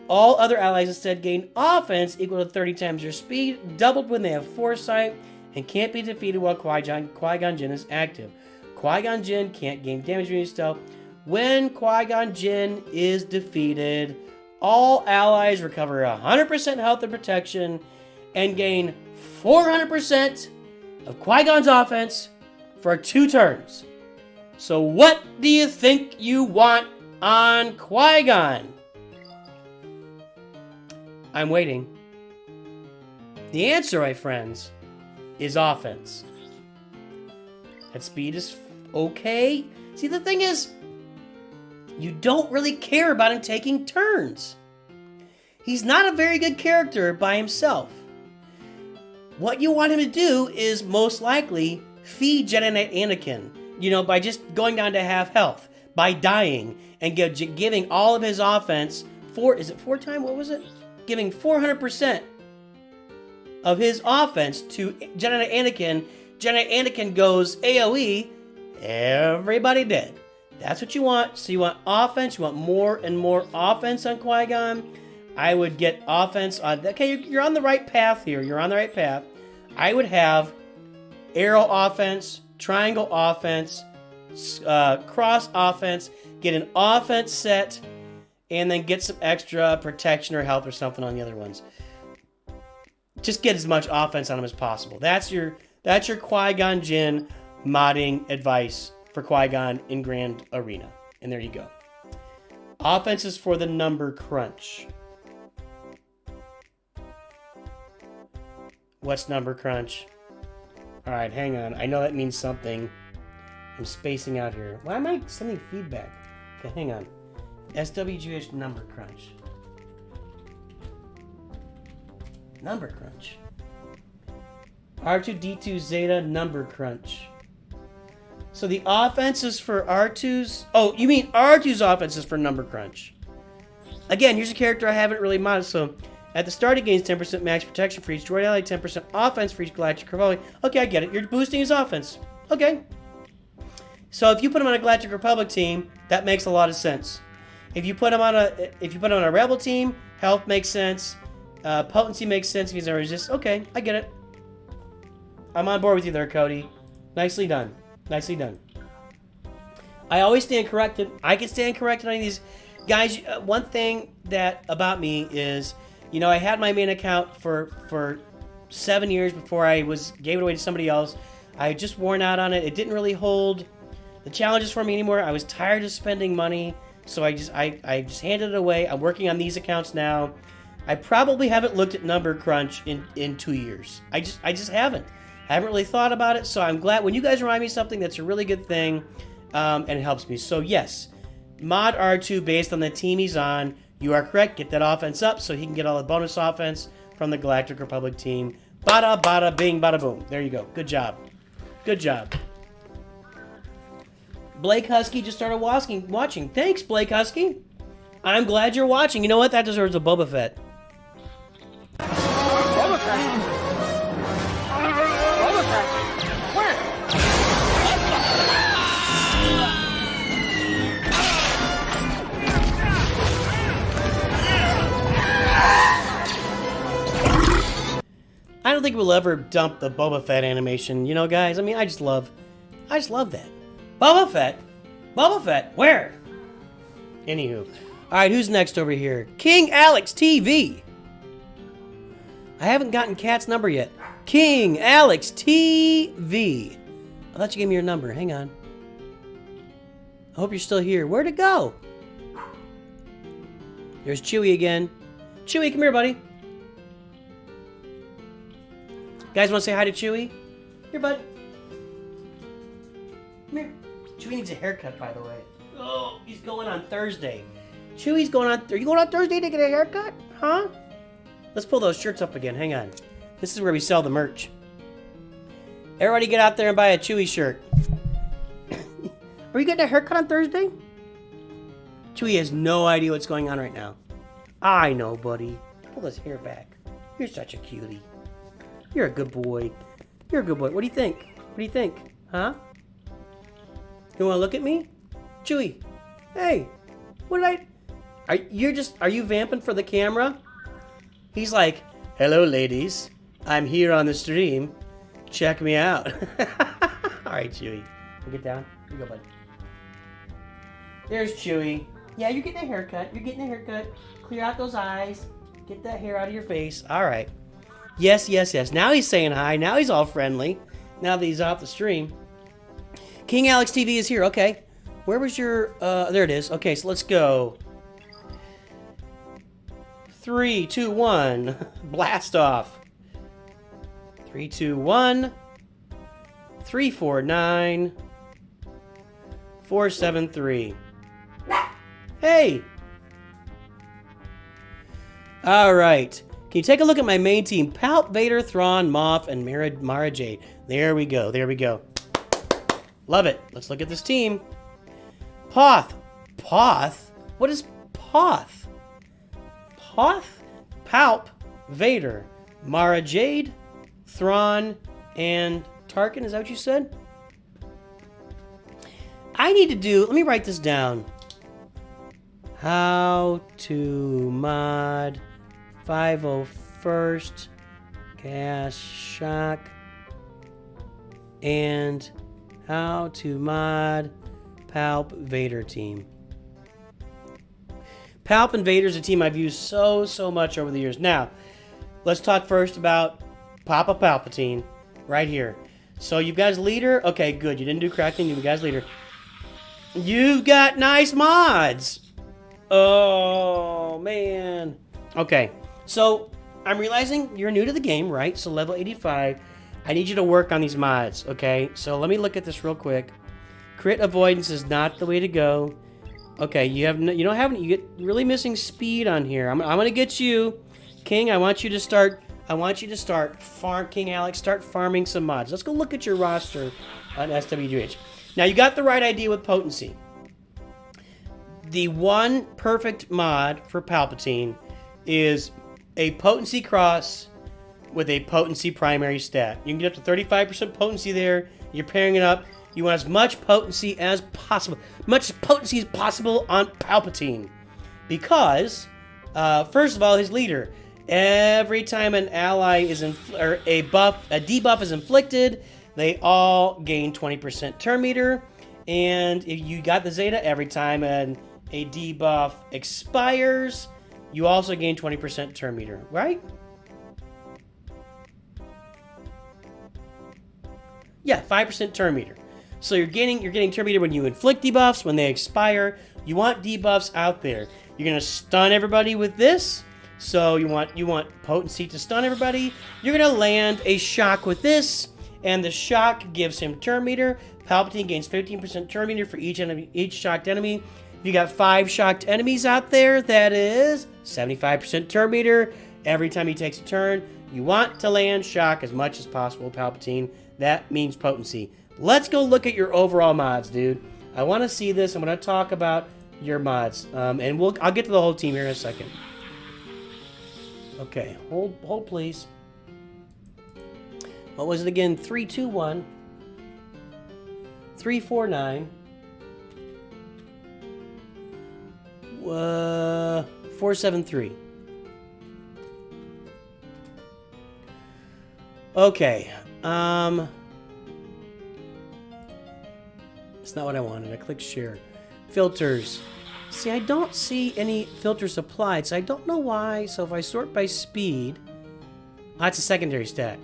all other allies instead gain offense equal to 30 times their speed, doubled when they have foresight, and can't be defeated while Qui-Gon Jinn is active. Qui-Gon Jinn can't gain damage from stealth. When Qui-Gon Jinn is defeated, all allies recover 100% health and protection, and gain 400% of Qui-Gon's offense for 2 turns. So what do you think you want on Qui-Gon? I'm waiting. The answer, my friends, is offense. That speed is okay. See, the thing is, you don't really care about him taking turns. He's not a very good character by himself. What you want him to do is most likely feed Jedi Knight Anakin, by just going down to half health, by dying, and giving all of his offense, giving 400% of his offense to Jedi Knight Anakin. Jedi Knight Anakin goes AoE, everybody dead. That's what you want. So you want offense, you want more and more offense on Qui-Gon. I would get offense on... Okay, you're on the right path here. You're on the right path. I would have arrow offense, triangle offense, cross offense, get an offense set, and then get some extra protection or health or something on the other ones. Just get as much offense on them as possible. That's your Qui-Gon Jinn modding advice for Qui-Gon in Grand Arena. And there you go. Offense is for the number crunch. What's number crunch? Alright, hang on. I know that means something. I'm spacing out here. Why am I sending feedback? Okay, hang on. SWGH number crunch. Number crunch. R2-D2 Zeta number crunch. So the offense is for R2's... Oh, you mean R2's offense is for number crunch. Again, here's a character I haven't really modded, so... At the start, he gains 10% max protection for each droid ally, 10% offense for each Galactic Republic. Okay, I get it. You're boosting his offense. Okay. So if you put him on a Galactic Republic team, that makes a lot of sense. If you put him on a Rebel team, health makes sense. Potency makes sense if he's a resist. Okay, I get it. I'm on board with you there, Cody. Nicely done. Nicely done. I always stand corrected. I can stand corrected on these guys. One thing about me is, I had my main account for 7 years before I gave it away to somebody else. I had just worn out on it. It didn't really hold the challenges for me anymore. I was tired of spending money, so I just handed it away. I'm working on these accounts now. I probably haven't looked at number crunch in 2 years. I just haven't. I haven't really thought about it, so I'm glad when you guys remind me of something that's a really good thing, and it helps me. So yes, mod R2 based on the team he's on. You are correct. Get that offense up so he can get all the bonus offense from the Galactic Republic team. Bada, bada, bing, bada, boom. There you go. Good job. Good job. Blake Husky just started watching. Thanks, Blake Husky. I'm glad you're watching. You know what? That deserves a Boba Fett. Boba Fett? Boba Fett? Where? I don't think we'll ever dump the Boba Fett animation, guys. I mean, I just love that. Boba Fett? Boba Fett? Where? Anywho. Alright, who's next over here? King Alex TV. I haven't gotten Kat's number yet. King Alex TV. I thought you gave me your number. Hang on. I hope you're still here. Where'd it go? There's Chewie again. Chewie, come here, buddy. Guys want to say hi to Chewie? Here, bud. Come here. Chewie needs a haircut, by the way. Oh, he's going on Thursday. Chewie's going on... Are you going on Thursday to get a haircut? Huh? Let's pull those shirts up again. Hang on. This is where we sell the merch. Everybody get out there and buy a Chewie shirt. Are you getting a haircut on Thursday? Chewie has no idea what's going on right now. I know, buddy. Pull his hair back. You're such a cutie. You're a good boy. You're a good boy. What do you think? What do you think? Huh? You want to look at me? Chewie. Hey. What did I... Are you vamping for the camera? He's like, hello, ladies. I'm here on the stream. Check me out. All right, Chewie. You get down. You go, bud. There's Chewie. Yeah, you're getting a haircut. You're getting a haircut. Clear out those eyes. Get that hair out of your face. All right. Yes, yes, yes. Now he's saying hi. Now he's all friendly. Now that he's off the stream. King Alex TV is here. Okay. Where was your... there it is. Okay, so let's go. 3, 2, 1. Blast off. 3, 2, 1. 3, 4, 9. 4, 7, 3. Hey! Alright. Can you take a look at my main team? Palp, Vader, Thrawn, Moff, and Mara Jade. There we go. There we go. Love it. Let's look at this team. Poth. Poth? What is Poth? Poth? Palp, Vader, Mara Jade, Thrawn, and Tarkin. Is that what you said? I need to do... Let me write this down. How to mod 501st Gas Shock and how to mod Palp Vader team. Palp and Vader is a team I've used so much over the years. Now, let's talk first about Papa Palpatine right here. So you guys leader? Okay, good. You didn't do cracking. You guys leader. You've got nice mods. Oh, man. Okay, so I'm realizing you're new to the game, right? So level 85. I need you to work on these mods, okay? So let me look at this real quick. Crit avoidance is not the way to go. Okay, you get really missing speed on here. I'm gonna get you, King. I want you to start King Alex, start farming some mods. Let's go look at your roster on SWGH. Now you got the right idea with potency. The one perfect mod for Palpatine is a potency cross with a potency primary stat. You can get up to 35% potency there. You're pairing it up. You want as much potency as possible. Much potency as possible on Palpatine. Because, first of all, his leader. Every time an ally is a debuff is inflicted, they all gain 20% turn meter. And if you got the Zeta, every time a debuff expires, you also gain 20% turn meter, right? Yeah, 5% turn meter. So you're getting turn meter when you inflict debuffs, when they expire. You want debuffs out there. You're gonna stun everybody with this. So you want potency to stun everybody. You're gonna land a shock with this, and the shock gives him turn meter. Palpatine gains 15% turn meter for each shocked enemy. If you got 5 shocked enemies out there, that is 75% turn meter. Every time he takes a turn, you want to land shock as much as possible, Palpatine. That means potency. Let's go look at your overall mods, dude. I want to see this. I'm going to talk about your mods, and I'll get to the whole team here in a second. Okay, hold please. What was it again? 3, 2, 1. 3, 4, 9. 4, 7, 3. Okay. It's not what I wanted. I clicked share. Filters. See, I don't see any filters applied, so I don't know why. So if I sort by speed... that's a secondary stat.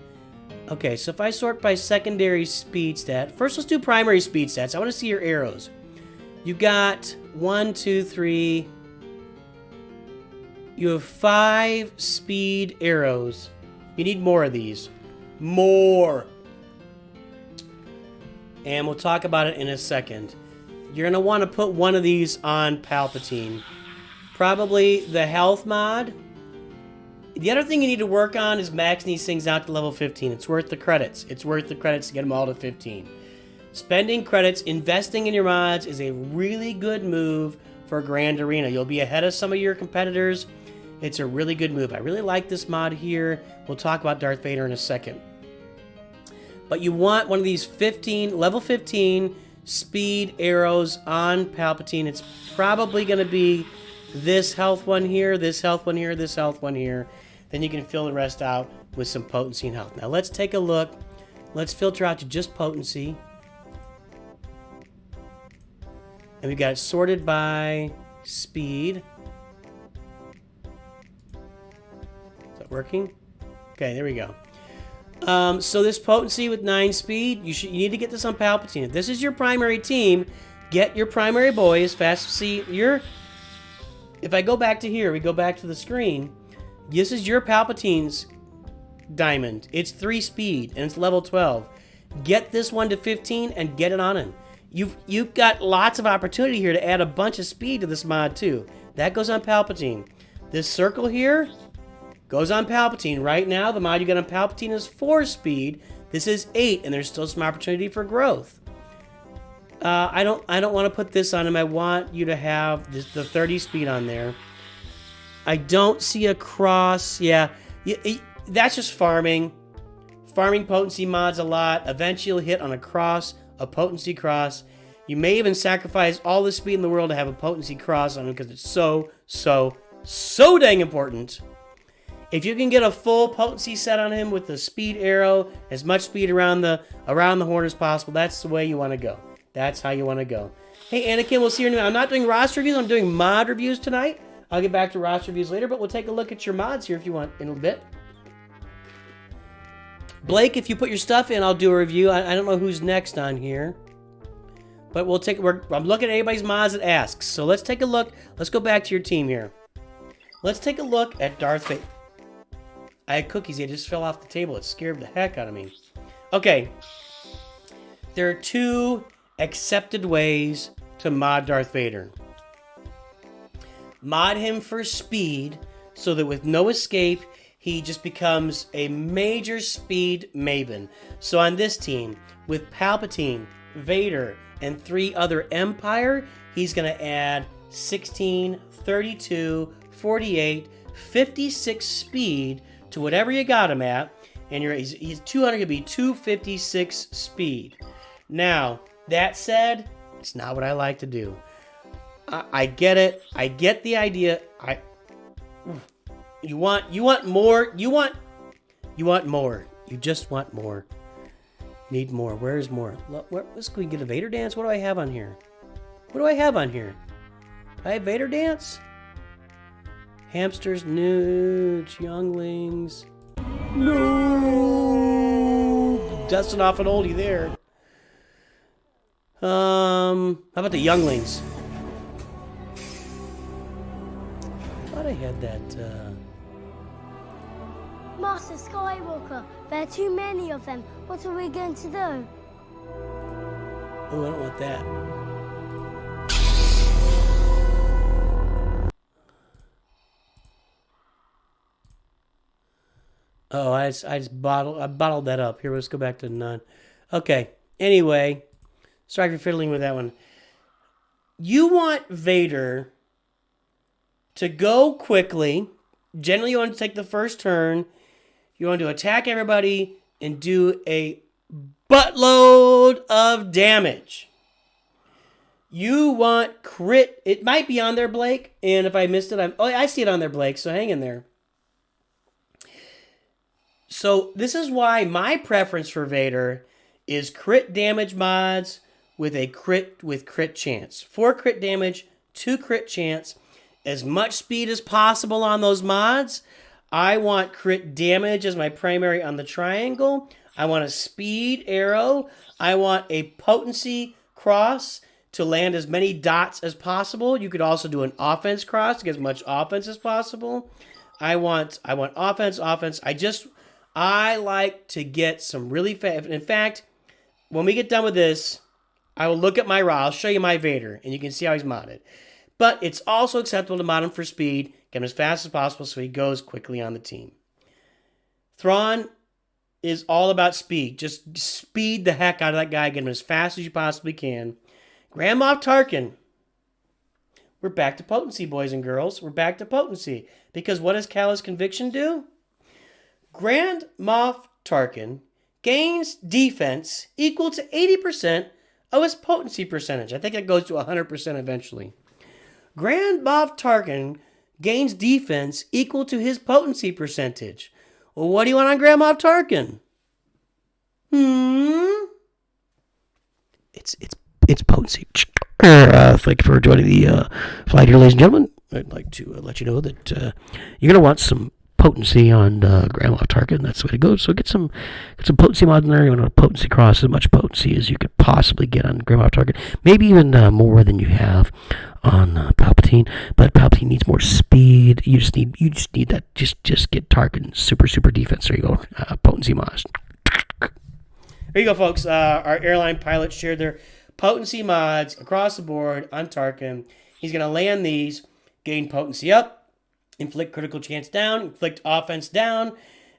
Okay, so if I sort by secondary speed stat... First, let's do primary speed stats. I want to see your arrows. You got 1, 2, 3... You have 5 speed arrows. You need more of these. More! And we'll talk about it in a second. You're going to want to put one of these on Palpatine. Probably the health mod. The other thing you need to work on is maxing these things out to level 15. It's worth the credits. It's worth the credits to get them all to 15. Spending credits, investing in your mods is a really good move for Grand Arena. You'll be ahead of some of your competitors. It's a really good move. I really like this mod here. We'll talk about Darth Vader in a second. But you want one of these level 15 speed arrows on Palpatine. It's probably going to be this health one here, this health one here, this health one here. Then you can fill the rest out with some potency and health. Now let's take a look. Let's filter out to just potency. And we got it sorted by speed. Is that working? Okay, there we go. So this potency with 9 speed, you need to get this on Palpatine. If this is your primary team, get your primary boy as fast as if I go back to here, we go back to the screen. This is your Palpatine's diamond. It's 3 speed and it's level 12. Get this one to 15 and get it on him. You've got lots of opportunity here to add a bunch of speed to this mod too. That goes on Palpatine. This circle here goes on Palpatine. Right now, the mod you got on Palpatine is 4 speed. This is 8, and there's still some opportunity for growth. I don't want to put this on him. I want you to have just the 30 speed on there. I don't see a cross. Yeah, that's just farming. Farming potency mods a lot. Eventually, you'll hit on a cross, a potency cross. You may even sacrifice all the speed in the world to have a potency cross on him because it's so dang important. If you can get a full potency set on him with the speed arrow, as much speed around the horn as possible, that's the way you want to go. That's how you want to go. Hey, Anakin, we'll see you in a minute. I'm not doing roster reviews. I'm doing mod reviews tonight. I'll get back to roster reviews later, but we'll take a look at your mods here if you want in a bit. Blake, if you put your stuff in, I'll do a review. I don't know who's next on here. But I'm looking at anybody's mods that asks. So let's take a look. Let's go back to your team here. Let's take a look at Darth Vader. I had cookies. They just fell off the table. It scared the heck out of me. Okay. There are 2 accepted ways to mod Darth Vader. Mod him for speed so that with no escape, he just becomes a major speed maven. So on this team, with Palpatine, Vader, and 3 other Empire, he's going to add 16, 32, 48, 56 speed to whatever you got him at. And he's 200 could be 256 speed. Now, that said, it's not what I like to do. I get it. I get the idea. You want more. You want more. You just want more. Need more. Where's more? Let's go get a Vader dance. What do I have on here? Do I have Vader dance? Hamsters, nudes, younglings. No. Dusting off an oldie there. How about the younglings? I thought I had that, Master Skywalker, there are too many of them. What are we going to do? Oh, I don't want that. Oh, I bottled that up. Here, let's go back to none. Okay. Anyway, sorry for fiddling with that one. You want Vader to go quickly. Generally, you want to take the first turn. You want to attack everybody and do a buttload of damage. You want crit. It might be on there, Blake. And if I missed it, I see it on there, Blake. So hang in there. So this is why my preference for Vader is crit damage mods with crit chance. 4 crit damage, 2 crit chance. As much speed as possible on those mods. I want crit damage as my primary on the triangle. I want a speed arrow. I want a potency cross to land as many dots as possible. You could also do an offense cross to get as much offense as possible. I want offense. I like to get some really fast. In fact, when we get done with this, I will look at my raw. I'll show you my Vader, and you can see how he's modded. But it's also acceptable to mod him for speed, get him as fast as possible so he goes quickly on the team. Thrawn is all about speed. Just speed the heck out of that guy, get him as fast as you possibly can. Grand Moff Tarkin. We're back to potency, boys and girls. We're back to potency. Because what does Callous Conviction do? Grand Moff Tarkin gains defense equal to 80% of his potency percentage. I think it goes to 100% eventually. Grand Moff Tarkin gains defense equal to his potency percentage. Well, what do you want on Grand Moff Tarkin? It's potency. Thank you for joining the flight here, ladies and gentlemen. I'd like to let you know that you're going to want some potency on Grand Moff Tarkin. That's the way to go. So get some potency mods in there. You want to potency cross as much potency as you could possibly get on Grand Moff Tarkin. Maybe even more than you have on Palpatine. But Palpatine needs more speed. You just need that. Just get Tarkin super defense. There you go. Potency mods. There you go, folks. Our airline pilots shared their potency mods across the board on Tarkin. He's going to land these, gain potency up, inflict critical chance down, inflict offense down,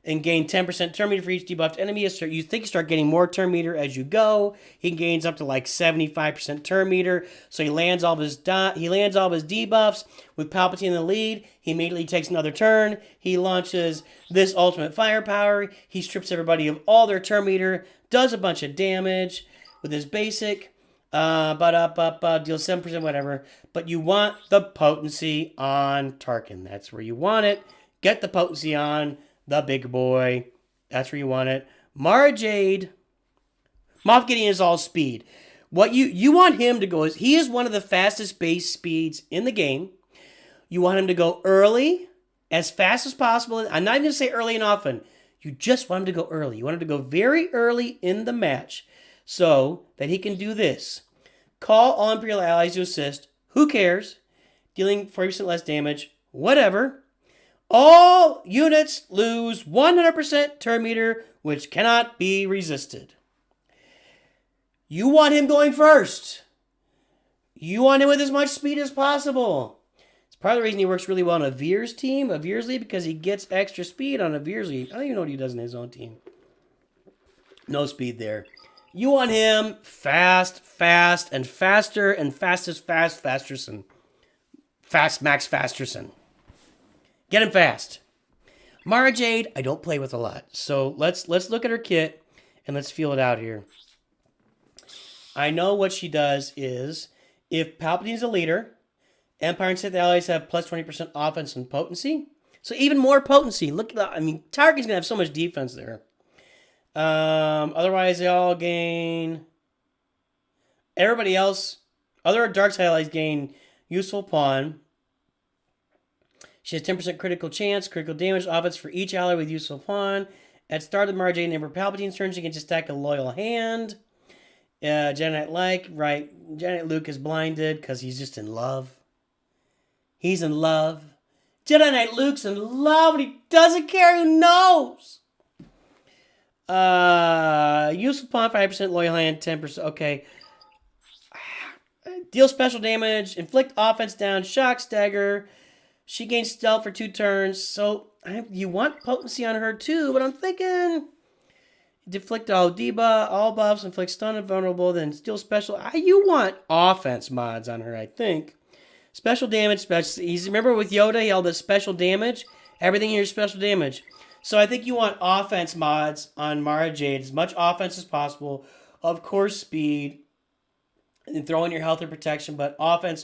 and gain 10% turn meter for each debuffed enemy. So you think you start getting more turn meter as you go. He gains up to like 75% turn meter. So he lands all of his debuffs with Palpatine in the lead. He immediately takes another turn. He launches this ultimate firepower. He strips everybody of all their turn meter, does a bunch of damage with his basic. Deals 7%, whatever. But you want the potency on Tarkin. That's where you want it. Get the potency on the big boy. That's where you want it. Mara Jade. Moff Gideon is all speed. What you want him to go is, he is one of the fastest base speeds in the game. You want him to go early, as fast as possible. I'm not even going to say early and often. You just want him to go early. You want him to go very early in the match so that he can do this. Call all Imperial allies to assist. Who cares? Dealing 40% less damage. Whatever. All units lose 100% turn meter, which cannot be resisted. You want him going first. You want him with as much speed as possible. It's part of the reason he works really well on a Veer's team, a Veersley, because he gets extra speed on a Veersley. I don't even know what he does in his own team. No speed there. You want him fast, and faster, and Fasterson. Fast Max Fasterson. Get him fast. Mara Jade, I don't play with a lot. So let's look at her kit and let's feel it out here. I know what she does is, if Palpatine's a leader, Empire and Sith allies have plus 20% offense and potency. So even more potency. Look at that. I mean, Tarkin's going to have so much defense there. Otherwise, they all gain. Everybody else, other dark side allies gain useful pawn. She has 10% critical chance, critical damage, offense for each ally with useful pawn. At start of Mara Jade and Emperor Palpatine's turn, she can just stack a loyal hand. Jedi Knight right. Jedi Knight Luke is blinded because he's just in love. He's in love. Jedi Knight Luke's in love and he doesn't care who knows. Useful pawn, 5%, loyal hand, 10%. Okay. Deal special damage, inflict offense down, shock, stagger. She gains stealth for 2 turns. So you want potency on her too, but I'm thinking deflect all debuff, all buffs, inflict stun and vulnerable, then steal special. You want offense mods on her, I think. Special damage, remember with Yoda, he held the special damage. Everything here is special damage. So I think you want offense mods on Mara Jade, as much offense as possible. Of course, speed, and throw in your health and protection, but offense,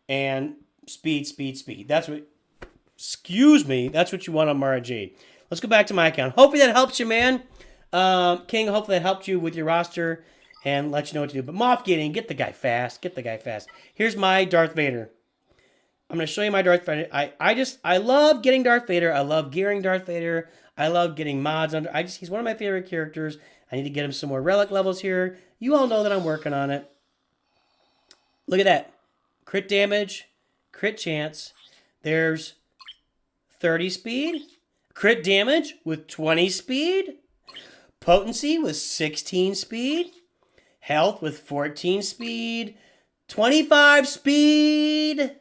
and speed. That's what, that's what you want on Mara Jade. Let's go back to my account. Hopefully that helps you, man. King, hopefully that helped you with your roster and let you know what to do. But Moff Gideon, get the guy fast. Here's my Darth Vader. I'm going to show you my Darth Vader. I love getting Darth Vader. I love gearing Darth Vader. I love getting mods under. He's one of my favorite characters. I need to get him some more relic levels here. You all know that I'm working on it. Look at that. Crit damage, crit chance. There's 30 speed. Crit damage with 20 speed. Potency with 16 speed. Health with 14 speed. 25 speed.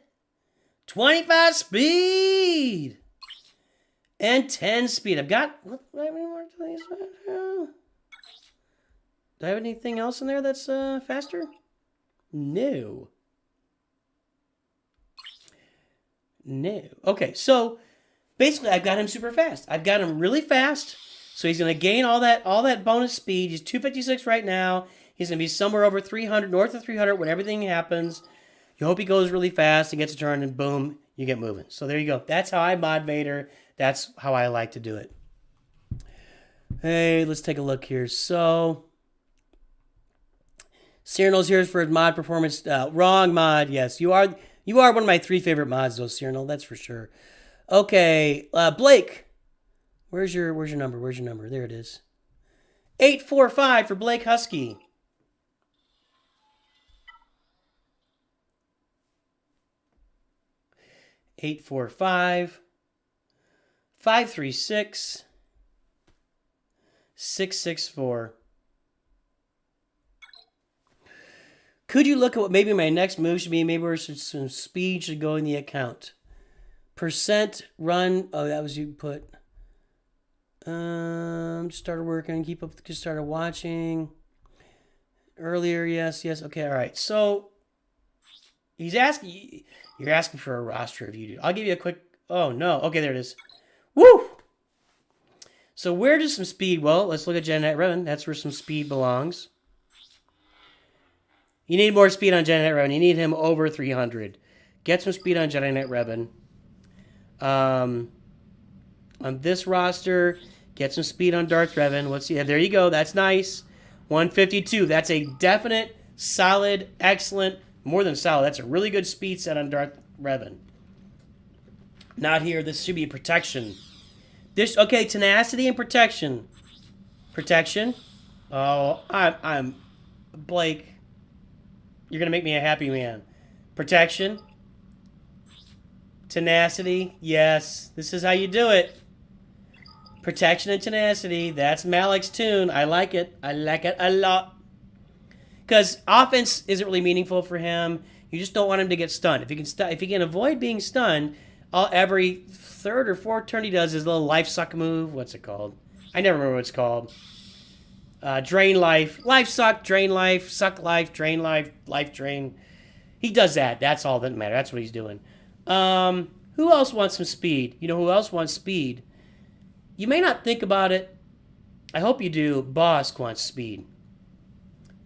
25 speed. And 10 speed. I've got... What, do I have anything else in there that's faster? No. Okay, so basically I've got him super fast. I've got him really fast. So he's going to gain all that bonus speed. He's 256 right now. He's going to be somewhere over 300, north of 300 when everything happens. You hope he goes really fast and gets a turn, and boom, you get moving. So there you go. That's how I mod Vader. That's how I like to do it. Hey, let's take a look here. So Cyrano's here for mod performance. Wrong mod. Yes, you are one of my 3 favorite mods, though, Cyrano. That's for sure. Okay, Blake. Where's your number? Where's your number? There it is. 845 for Blake Husky. Eight, 5, 536, 664. Could you look at what maybe my next move should be? Maybe where some speed should go in the account. Percent run. Oh, that was you put. Started working. Keep up. Just started watching. Earlier, yes. Okay, all right. So he's asking. You're asking for a roster review, dude. I'll give you a quick. Oh no. Okay, there it is. Woo. So where does some speed? Well, let's look at Janet Revan. That's where some speed belongs. You need more speed on Jedi Knight Revan. You need him over 300. Get some speed on Jedi Knight Revan. On this roster, get some speed on Darth Revan. Let's see. Yeah, there you go. That's nice. 152. That's a definite, solid, excellent, more than solid. That's a really good speed set on Darth Revan. Not here. This should be protection. Okay, tenacity and protection. Protection. Oh, I'm Blake. You're going to make me a happy man. Protection. Tenacity. Yes. This is how you do it. Protection and tenacity. That's Malik's tune. I like it. I like it a lot. Because offense isn't really meaningful for him. You just don't want him to get stunned. If he can avoid being stunned, every third or fourth turn he does his little life suck move. What's it called? I never remember what it's called. Drain life. Life suck, drain life, suck life, drain life, life drain. He does that. That's all that matters. That's what he's doing. Who else wants some speed? You know who else wants speed? You may not think about it. I hope you do. Bosk wants speed.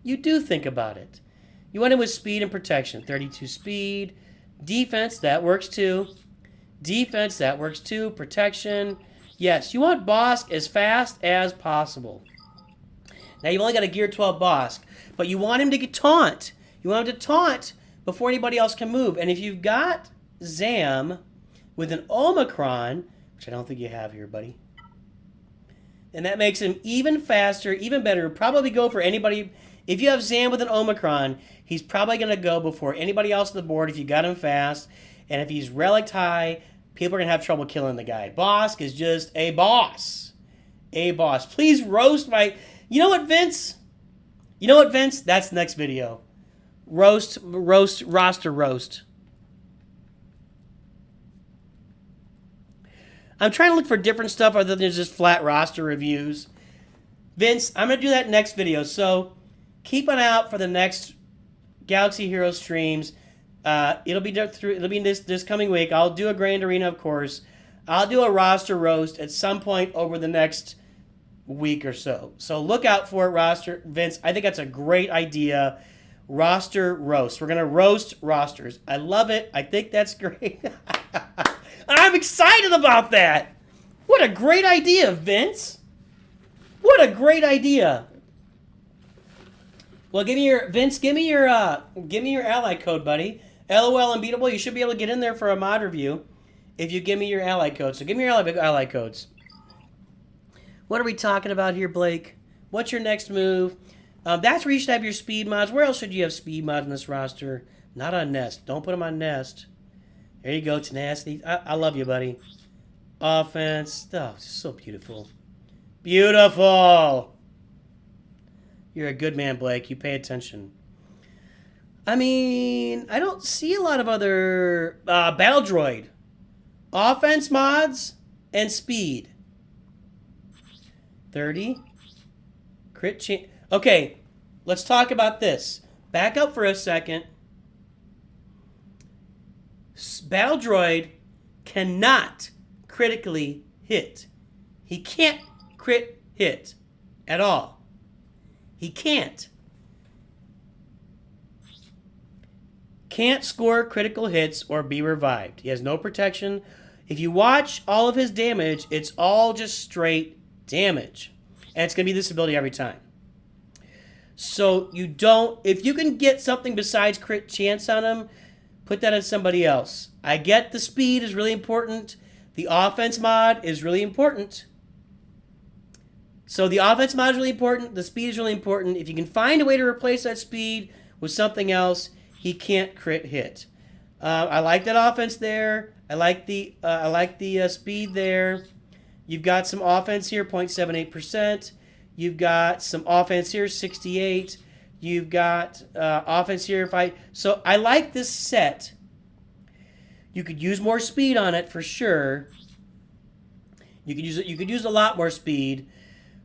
You do think about it. You want him with speed and protection. 32 speed. Defense, that works too. Defense, that works too. Protection. Yes, you want Bosk as fast as possible. Now, you've only got a Gear 12 Bosk, but you want him to get taunt. You want him to taunt before anybody else can move. And if you've got Zam with an Omicron, which I don't think you have here, buddy, and that makes him even faster, even better. Probably go for anybody. If you have Zam with an Omicron, he's probably going to go before anybody else on the board if you got him fast. And if he's relic high, people are going to have trouble killing the guy. Bosk is just a boss. A boss. Please roast my... You know what, Vince? You know what, Vince? That's the next video. Roast, roster roast. I'm trying to look for different stuff other than just flat roster reviews. Vince, I'm going to do that next video. So keep an eye out for the next Galaxy Hero streams. It'll be this coming week. I'll do a Grand Arena, of course. I'll do a roster roast at some point over the next week or so. So look out for it, roster. Vince, I think that's a great idea. Roster roast. We're going to roast rosters. I love it. I think that's great. I'm excited about that. What a great idea, Vince. What a great idea. Well, give me your ally code, buddy. LOL Unbeatable. You should be able to get in there for a mod review if you give me your ally code. So give me your ally codes. What are we talking about here, Blake? What's your next move? That's where you should have your speed mods. Where else should you have speed mods in this roster? Not on Nest. Don't put them on Nest. There you go, tenacity. I love you, buddy. Offense. Oh, so beautiful. Beautiful. You're a good man, Blake. You pay attention. I mean, I don't see a lot of other Battle Droid. Offense mods and speed. 30. Crit chance. Okay, let's talk about this. Back up for a second. Battle Droid cannot critically hit. He can't crit hit at all. He can't. Can't score critical hits or be revived. He has no protection. If you watch all of his damage, it's all just straight damage. And it's going to be this ability every time. So you don't... If you can get something besides crit chance on him, put that on somebody else. I get the speed is really important, The offense mod is really important. So the offense mod is really important. The speed is really important. If you can find a way to replace that speed with something else, he can't crit hit. I like that offense there. I like the speed there. You've got some offense here, 0.78%. You've got some offense here, 68. You've got offense here. So I like this set. You could use more speed on it for sure. You could use it. You could use a lot more speed,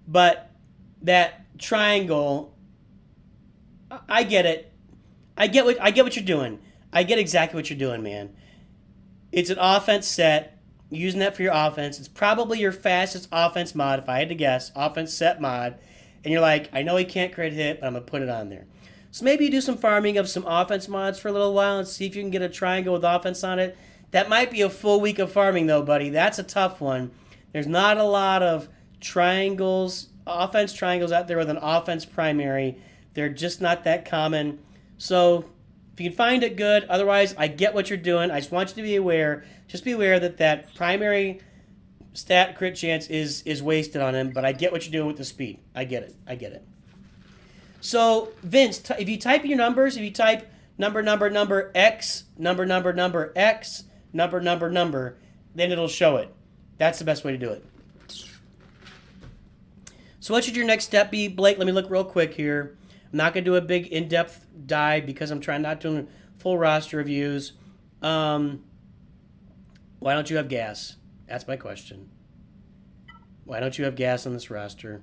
but that triangle, I get it. I get what you're doing. I get exactly what you're doing, man. It's an offense set. You're using that for your offense. It's probably your fastest offense mod, if I had to guess. Offense set mod. And you're like, I know he can't crit hit, but I'm going to put it on there. So maybe you do some farming of some offense mods for a little while and see if you can get a triangle with offense on it. That might be a full week of farming, though, buddy. That's a tough one. There's not a lot of triangles, offense triangles out there with an offense primary. They're just not that common. So if you can find it, good. Otherwise, I get what you're doing. I just want you to be aware. Just be aware that that primary stat crit chance is wasted on him, but I get what you're doing with the speed. I get it. I get it. So, Vince, if you type in your numbers, if you type number, X, number, X, number, then it'll show it. That's the best way to do it. So what should your next step be, Blake? Let me look real quick here. I'm not going to do a big in-depth dive because I'm trying not to do full roster reviews. Why don't you have gas? That's my question. Why don't you have gas on this roster?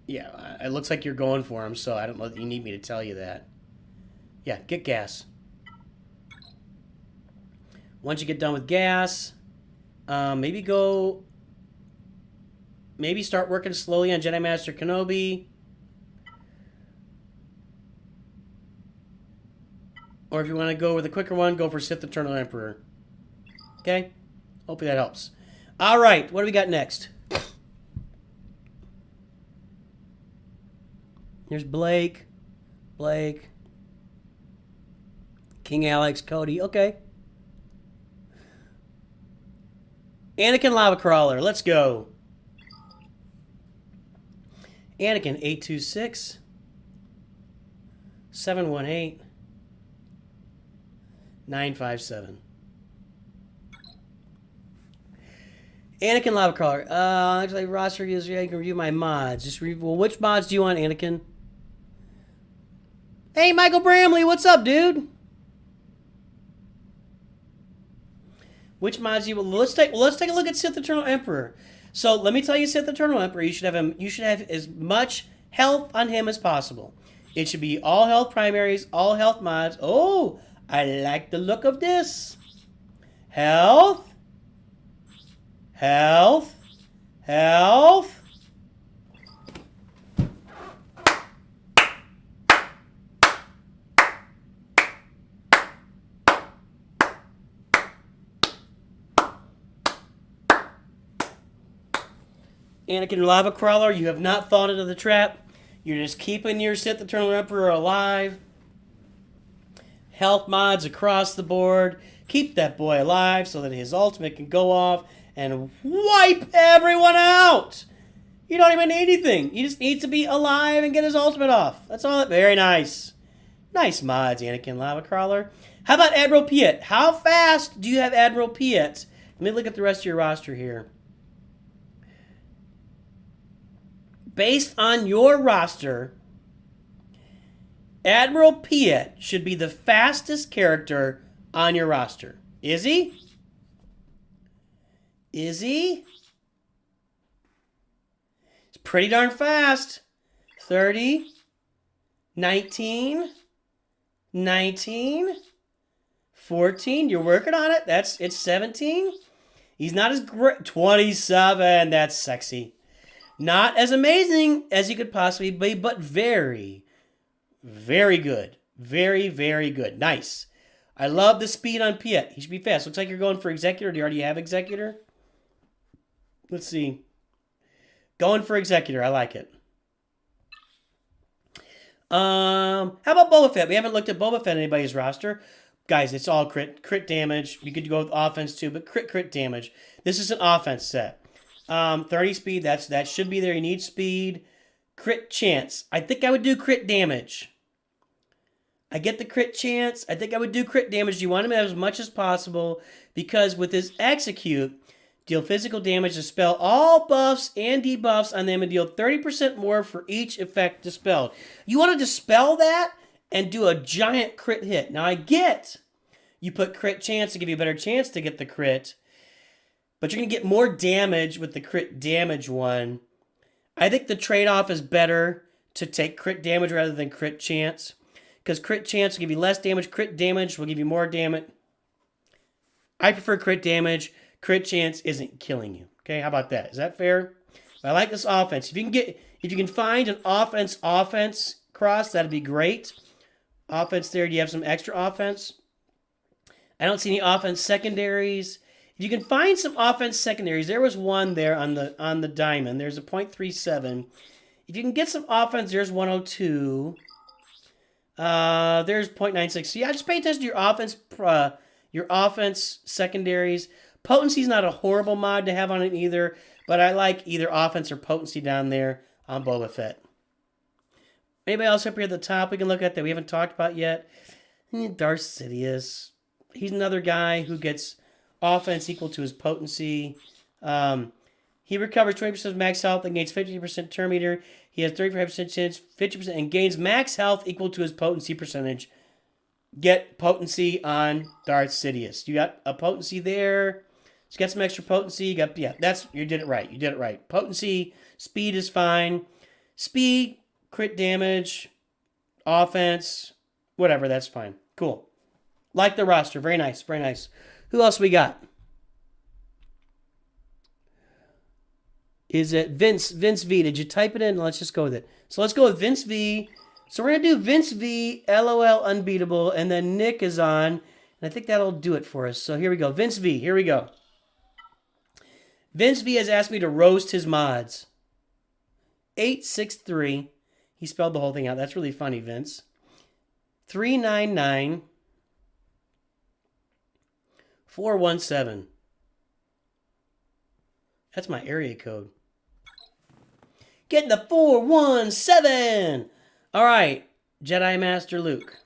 Yeah, it looks like you're going for him, so I don't know that you need me to tell you that. Yeah, get gas. Once you get done with gas, maybe start working slowly on Jedi Master Kenobi. Or if you want to go with a quicker one, go for Sith Eternal Emperor. Okay? Hopefully that helps. All right, what do we got next? Here's Blake. King Alex, Cody. Okay. Anakin Lava Crawler. Let's go. Anakin 826 718 957. Anakin Lava Crawler. Actually, roster reviews. I can review my mods. Well, which mods do you want, Anakin? Hey, Michael Bramley, what's up, dude? Which mods do you want? Let's take a look at Sith Eternal Emperor. So let me tell you, Sith Eternal Emperor, you should have as much health on him as possible. It should be all health primaries, all health mods. Oh, I like the look of this. Health. Anakin Lava Crawler, you have not fallen into the trap. You're just keeping your Sith Eternal Emperor alive. Health mods across the board. Keep that boy alive so that his ultimate can go off and wipe everyone out. You don't even need anything. He just needs to be alive and get his ultimate off. That's all. Very nice. Nice mods, Anakin Lava Crawler. How about Admiral Piet? How fast do you have Admiral Piet? Let me look at the rest of your roster here. Based on your roster, Admiral Piet should be the fastest character on your roster. Is he? Is he? It's pretty darn fast. 30, 19, 19, 14. You're working on it. It's 17. He's not as great. 27. That's sexy. Not as amazing as he could possibly be, but very, very good. Very, very good. Nice. I love the speed on Piet. He should be fast. Looks like you're going for Executor. Do you already have Executor? Let's see. Going for Executor. I like it. How about Boba Fett? We haven't looked at Boba Fett on anybody's roster. Guys, it's all crit damage. You could go with offense too, but crit damage. This is an offense set. 30 speed, that should be there. You need speed. Crit chance. I think I would do crit damage. I get the crit chance. I think I would do crit damage. You want him to have as much as possible because with his execute, deal physical damage, dispel all buffs and debuffs on them, and deal 30% more for each effect dispelled. You want to dispel that and do a giant crit hit. Now I get you put crit chance to give you a better chance to get the crit, but you're going to get more damage with the crit damage one. I think the trade-off is better to take crit damage rather than crit chance, because crit chance will give you less damage. Crit damage will give you more damage. I prefer crit damage. Crit chance isn't killing you. Okay, how about that? Is that fair? I like this offense. If you can find an offense cross, that'd be great. Offense there. Do you have some extra offense? I don't see any offense secondaries. If you can find some offense secondaries, there was one there on the diamond. There's a .37. If you can get some offense, there's 102. There's .96. So yeah, just pay attention to your offense secondaries. Potency's not a horrible mod to have on it either, but I like either offense or potency down there on Boba Fett. Anybody else up here at the top we can look at that we haven't talked about yet? Darth Sidious. He's another guy who gets offense equal to his potency. He recovers 20% of max health and gains 50% turn meter. He has 35% chance, 50%, and gains max health equal to his potency percentage. Get potency on Darth Sidious. You got a potency there. Just got some extra potency. You did it right. You did it right. Potency, speed is fine. Speed, crit damage, offense, whatever, that's fine. Cool. Like the roster. Very nice, very nice. Who else we got? Is it Vince V? Did you type it in? Let's just go with it. So let's go with Vince V. So we're going to do Vince V, LOL Unbeatable, and then Nick is on. And I think that'll do it for us. So here we go. Vince V, here we go. Vince V has asked me to roast his mods. 863. He spelled the whole thing out. That's really funny, Vince. 399. 417. That's my area code. Getting the 417. All right, Jedi Master Luke.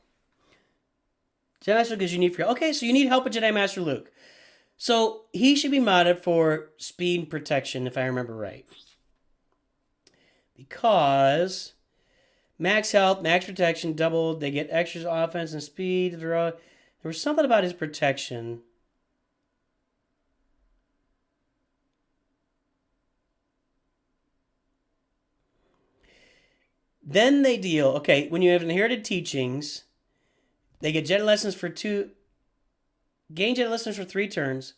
Jedi Master Luke is you need for... Okay, so you need help with Jedi Master Luke. So he should be modded for speed and protection, if I remember right. Because max health, max protection, doubled. They get extras offense and speed. There was something about his protection. Then they deal, okay, when you have inherited teachings, they get Jedi lessons for 2, gain Jedi lessons for 3 turns,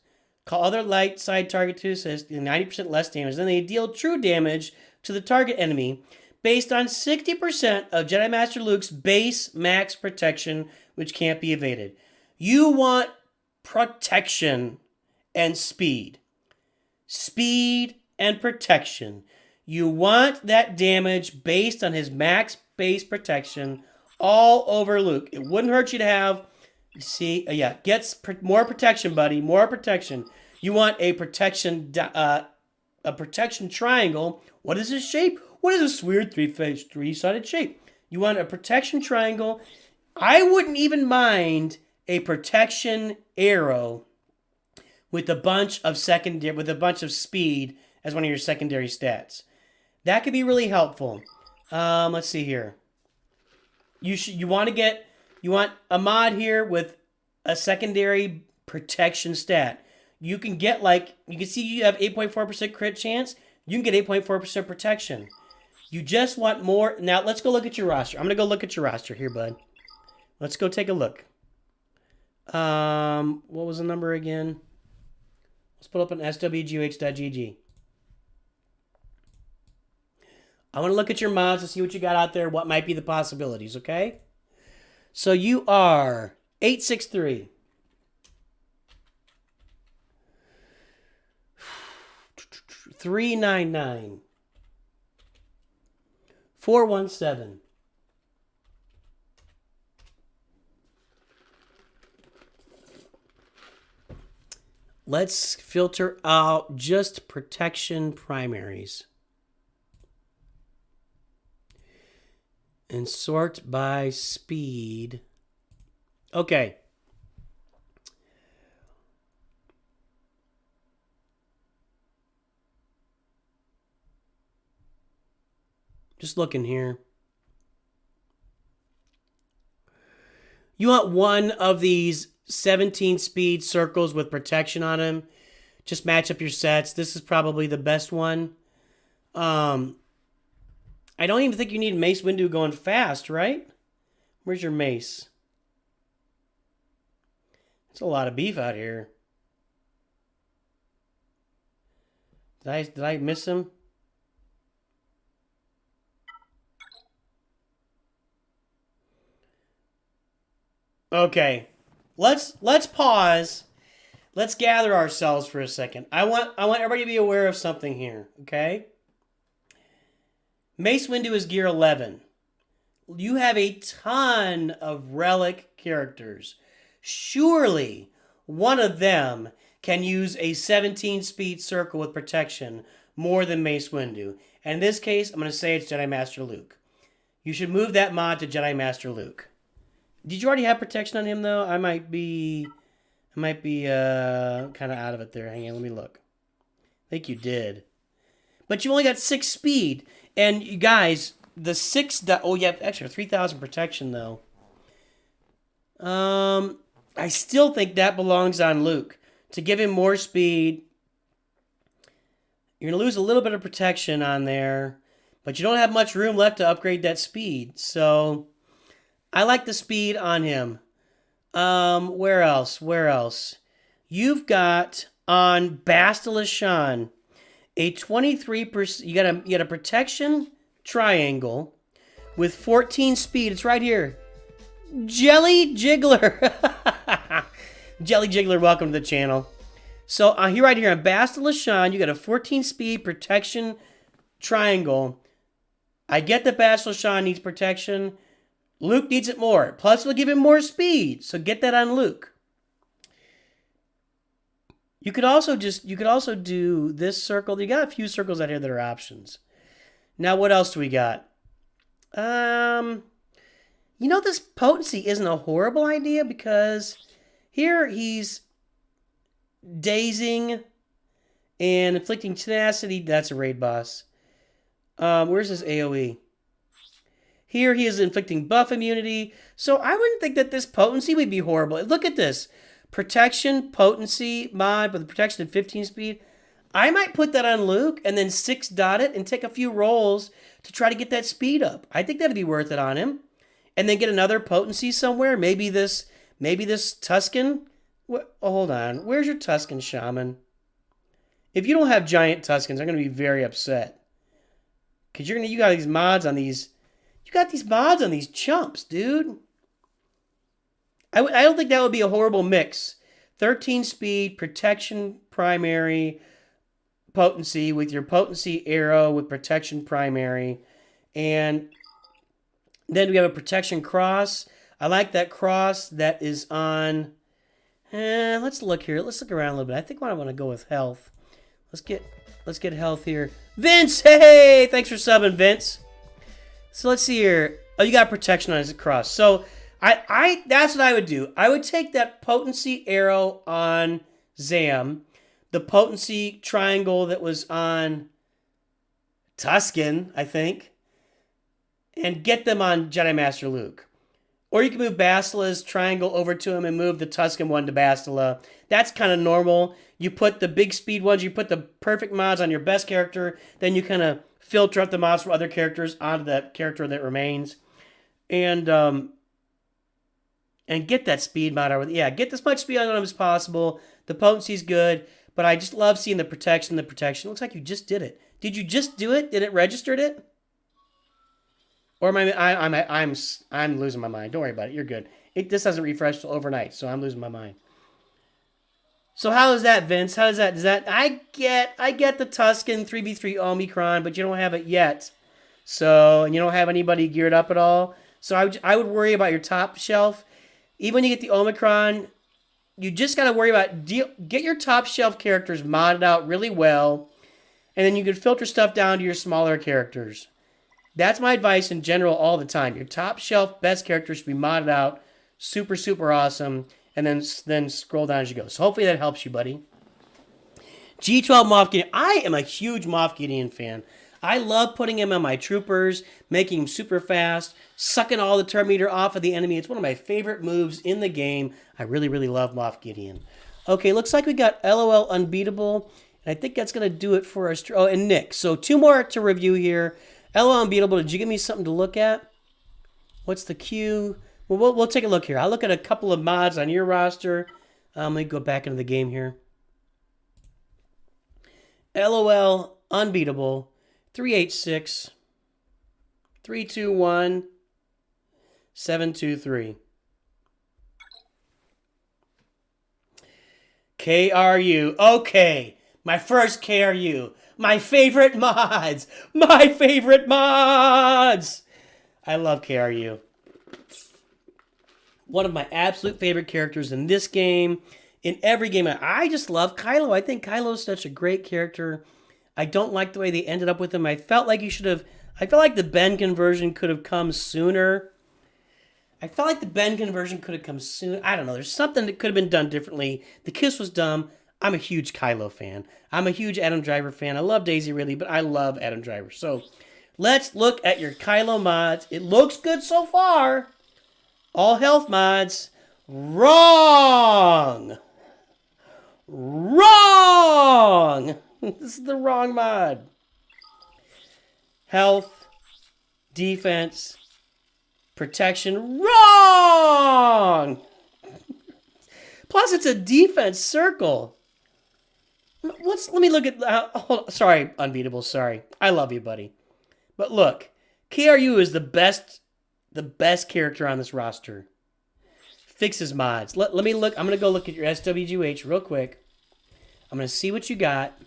call other light side target to assist, 90% less damage. Then they deal true damage to the target enemy based on 60% of Jedi Master Luke's base max protection, which can't be evaded. You want protection and speed. Speed and protection. You want that damage based on his max base protection all over Luke. It wouldn't hurt you to have, gets more protection, buddy, more protection. You want a protection triangle. What is this shape? What is this weird three-sided shape? You want a protection triangle. I wouldn't even mind a protection arrow with a bunch of speed as one of your secondary stats. That could be really helpful. Let's see here. You want a mod here with a secondary protection stat. You can get you can see you have 8.4% crit chance. You can get 8.4% protection. You just want more. Now let's go look at your roster. I'm gonna go look at your roster here, bud. Let's go take a look. What was the number again? Let's put up an swgoh.gg. I want to look at your mods to see what you got out there, what might be the possibilities, okay? So you are 863. $399. 417. Let's filter out just protection primaries. And sort by speed. Okay. Just looking here. You want one of these 17 speed circles with protection on them. Just match up your sets. This is probably the best one. I don't even think you need Mace Windu going fast, right? Where's your Mace? It's a lot of beef out here. Did I miss him? Okay. Let's pause. Let's gather ourselves for a second. I want everybody to be aware of something here, okay? Mace Windu is gear 11. You have a ton of relic characters. Surely one of them can use a 17 speed circle with protection more than Mace Windu. And in this case, I'm going to say it's Jedi Master Luke. You should move that mod to Jedi Master Luke. Did you already have protection on him though? I might be kind of out of it there. Hang on, let me look. I think you did. But you only got 6 speed. And you guys, the 6... Oh, you have extra 3,000 protection, though. I still think that belongs on Luke. To give him more speed, you're going to lose a little bit of protection on there. But you don't have much room left to upgrade that speed. So, I like the speed on him. Where else? You've got on Bastila Shan a 23%. You got a protection triangle with 14 speed. It's right here. Jelly Jiggler. Jelly Jiggler, welcome to the channel. So here, right here on Bastila Shan, you got a 14 speed protection triangle. I get that Bastila Shan needs protection. Luke needs it more. Plus, we'll give him more speed. So get that on Luke. You could also do this circle. You got a few circles out here that are options. Now, what else do we got? This potency isn't a horrible idea because here he's dazing and inflicting tenacity. That's a raid boss. Where's his AoE? Here he is inflicting buff immunity. So I wouldn't think that this potency would be horrible. Look at this. Protection, potency mod with protection at 15 speed. I might put that on Luke and then 6 dot it and take a few rolls to try to get that speed up. I think that'd be worth it on him. And then get another potency somewhere. Maybe this Tusken. Hold on. Where's your Tusken Shaman? If you don't have giant Tuskens, I'm going to be very upset. Because you got these mods on these. You got these mods on these chumps, dude. I don't think that would be a horrible mix. 13 speed, protection primary, potency with your potency arrow with protection primary. And then we have a protection cross. I like that cross that is on... let's look here. Let's look around a little bit. I think I want to go with health. Let's get health here. Vince, hey! Thanks for subbing, Vince. So let's see here. Oh, you got protection on his cross. So... that's what I would do. I would take that potency arrow on Zam, the potency triangle that was on Tusken, I think, and get them on Jedi Master Luke. Or you can move Bastila's triangle over to him and move the Tusken one to Bastila. That's kind of normal. You put the big speed ones, you put the perfect mods on your best character, then you kind of filter up the mods for other characters onto that character that remains. And get that speed mod over. Yeah, get as much speed on him as possible. The potency's good, but I just love seeing the protection. The protection looks like you just did it. Did you just do it? Did it register it? Or I'm losing my mind. Don't worry about it. You're good. This doesn't refresh till overnight, so I'm losing my mind. So how is that, Vince? How is that? I get the Tusken 3v3 Omicron, but you don't have it yet. So, and you don't have anybody geared up at all. So I would worry about your top shelf. Even when you get the Omicron, you just got to worry about get your top shelf characters modded out really well, and then you can filter stuff down to your smaller characters. That's my advice in general all the time. Your top shelf best characters should be modded out, super, super awesome, and then scroll down as you go. So hopefully that helps you, buddy. G12 Moff Gideon. I am a huge Moff Gideon fan. I love putting him on my troopers, making him super fast, sucking all the turn meter off of the enemy. It's one of my favorite moves in the game. I really, really love Moff Gideon. Okay, looks like we got LOL Unbeatable. And I think that's going to do it for us. Oh, and Nick. So 2 more to review here. LOL Unbeatable, did you give me something to look at? What's the queue? Well, we'll take a look here. I'll look at a couple of mods on your roster. Let me go back into the game here. LOL Unbeatable 386 321 723. KRU. Okay, my first KRU. My favorite mods. My favorite mods. I love KRU. One of my absolute favorite characters in this game. In every game, I just love Kylo. I think Kylo's such a great character. I don't like the way they ended up with him. I felt like I felt like the Ben conversion could have come sooner. I don't know. There's something that could have been done differently. The kiss was dumb. I'm a huge Kylo fan. I'm a huge Adam Driver fan. I love Daisy Ridley, but I love Adam Driver. So let's look at your Kylo mods. It looks good so far. All health mods. Wrong. Wrong. This is the wrong mod. Health, defense, protection. Wrong. Plus, it's a defense circle. Let me look at. Sorry, Unbeatable. Sorry, I love you, buddy. But look, KRU is the best character on this roster. Fixes mods. Let me look. I'm gonna go look at your SWGH real quick. I'm gonna see what you got.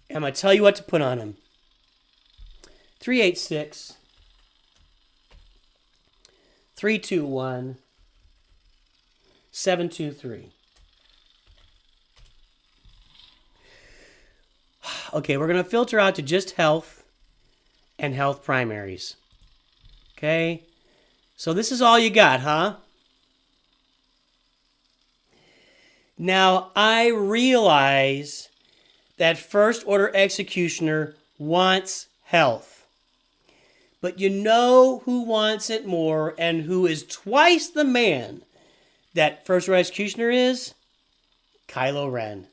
And I'm gonna tell you what to put on him. 386. 321. 723. Okay, we're gonna filter out to just health and health primaries. Okay? So this is all you got, huh? Now, I realize that First Order Executioner wants health. But you know who wants it more and who is twice the man that First Order Executioner is? Kylo Ren.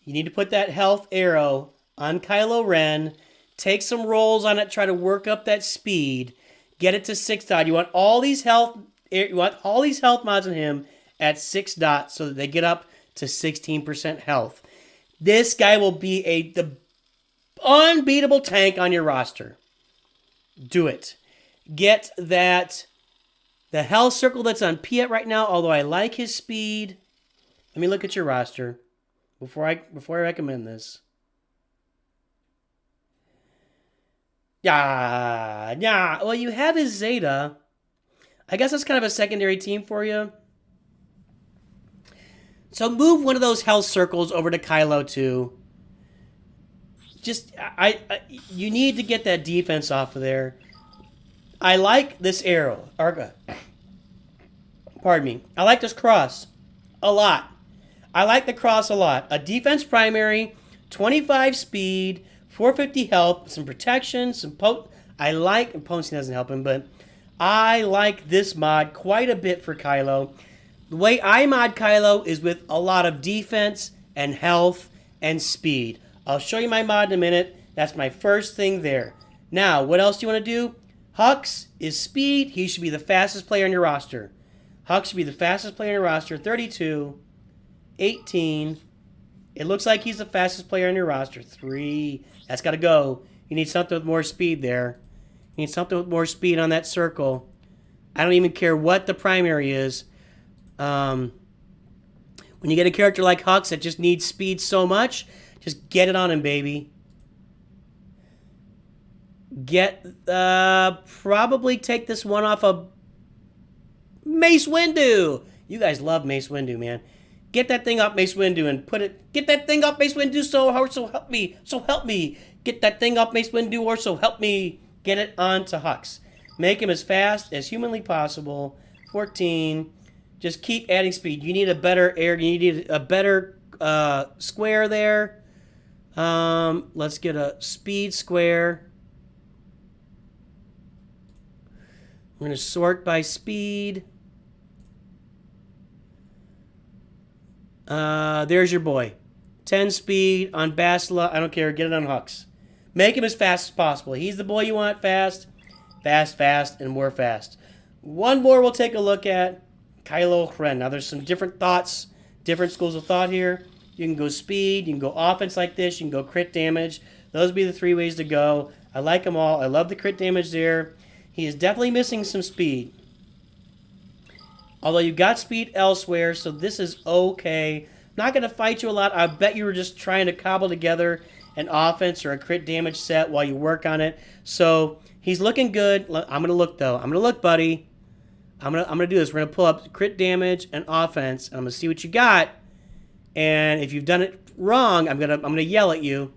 You need to put that health arrow on Kylo Ren, take some rolls on it, try to work up that speed, get it to 6 dot. You want all these health mods on him at 6 dots so that they get up to 16% health. This guy will be the unbeatable tank on your roster. Do it. Get the health circle that's on Piet right now, although I like his speed. Let me look at your roster before I recommend this. Yeah. Well, you have his Zeta. I guess that's kind of a secondary team for you. So move one of those health circles over to Kylo too. You need to get that defense off of there. I like this arrow. Pardon me. I like this cross a lot. I like the cross a lot. A defense primary, 25 speed, 450 health, some protection, some and potency doesn't help him, but I like this mod quite a bit for Kylo. The way I mod Kylo is with a lot of defense and health and speed. I'll show you my mod in a minute. That's my first thing there. Now, what else do you want to do? Hux is speed. He should be the fastest player on your roster. Hux should be the fastest player on your roster. 32, 18. It looks like he's the fastest player on your roster. 3. That's got to go. You need something with more speed there. You need something with more speed on that circle. I don't even care what the primary is. When you get a character like Hux that just needs speed so much, just get it on him, baby. Probably take this one off of Mace Windu. You guys love Mace Windu, man. Get that thing off Mace Windu and put it. Get that thing off Mace Windu. So help me. So help me. Get that thing off Mace Windu, or so help me get it onto Hux. Make him as fast as humanly possible. 14. Just keep adding speed. You need a better air. You need a better square there. Let's get a speed square. We're going to sort by speed. There's your boy. 10 speed on Bastila. I don't care. Get it on Hux. Make him as fast as possible. He's the boy you want fast. Fast, fast, and more fast. One more we'll take a look at. Kylo Ren. Now, there's some different thoughts, different schools of thought here. You can go speed. You can go offense like this. You can go crit damage. Those would be the 3 ways to go. I like them all. I love the crit damage there. He is definitely missing some speed. Although you got speed elsewhere, so this is okay. Not going to fight you a lot. I bet you were just trying to cobble together an offense or a crit damage set while you work on it. So he's looking good. I'm going to look, though. I'm going to look, buddy. I'm gonna do this. We're going to pull up crit damage and offense. And I'm going to see what you got. And if you've done it wrong, I'm gonna yell at you.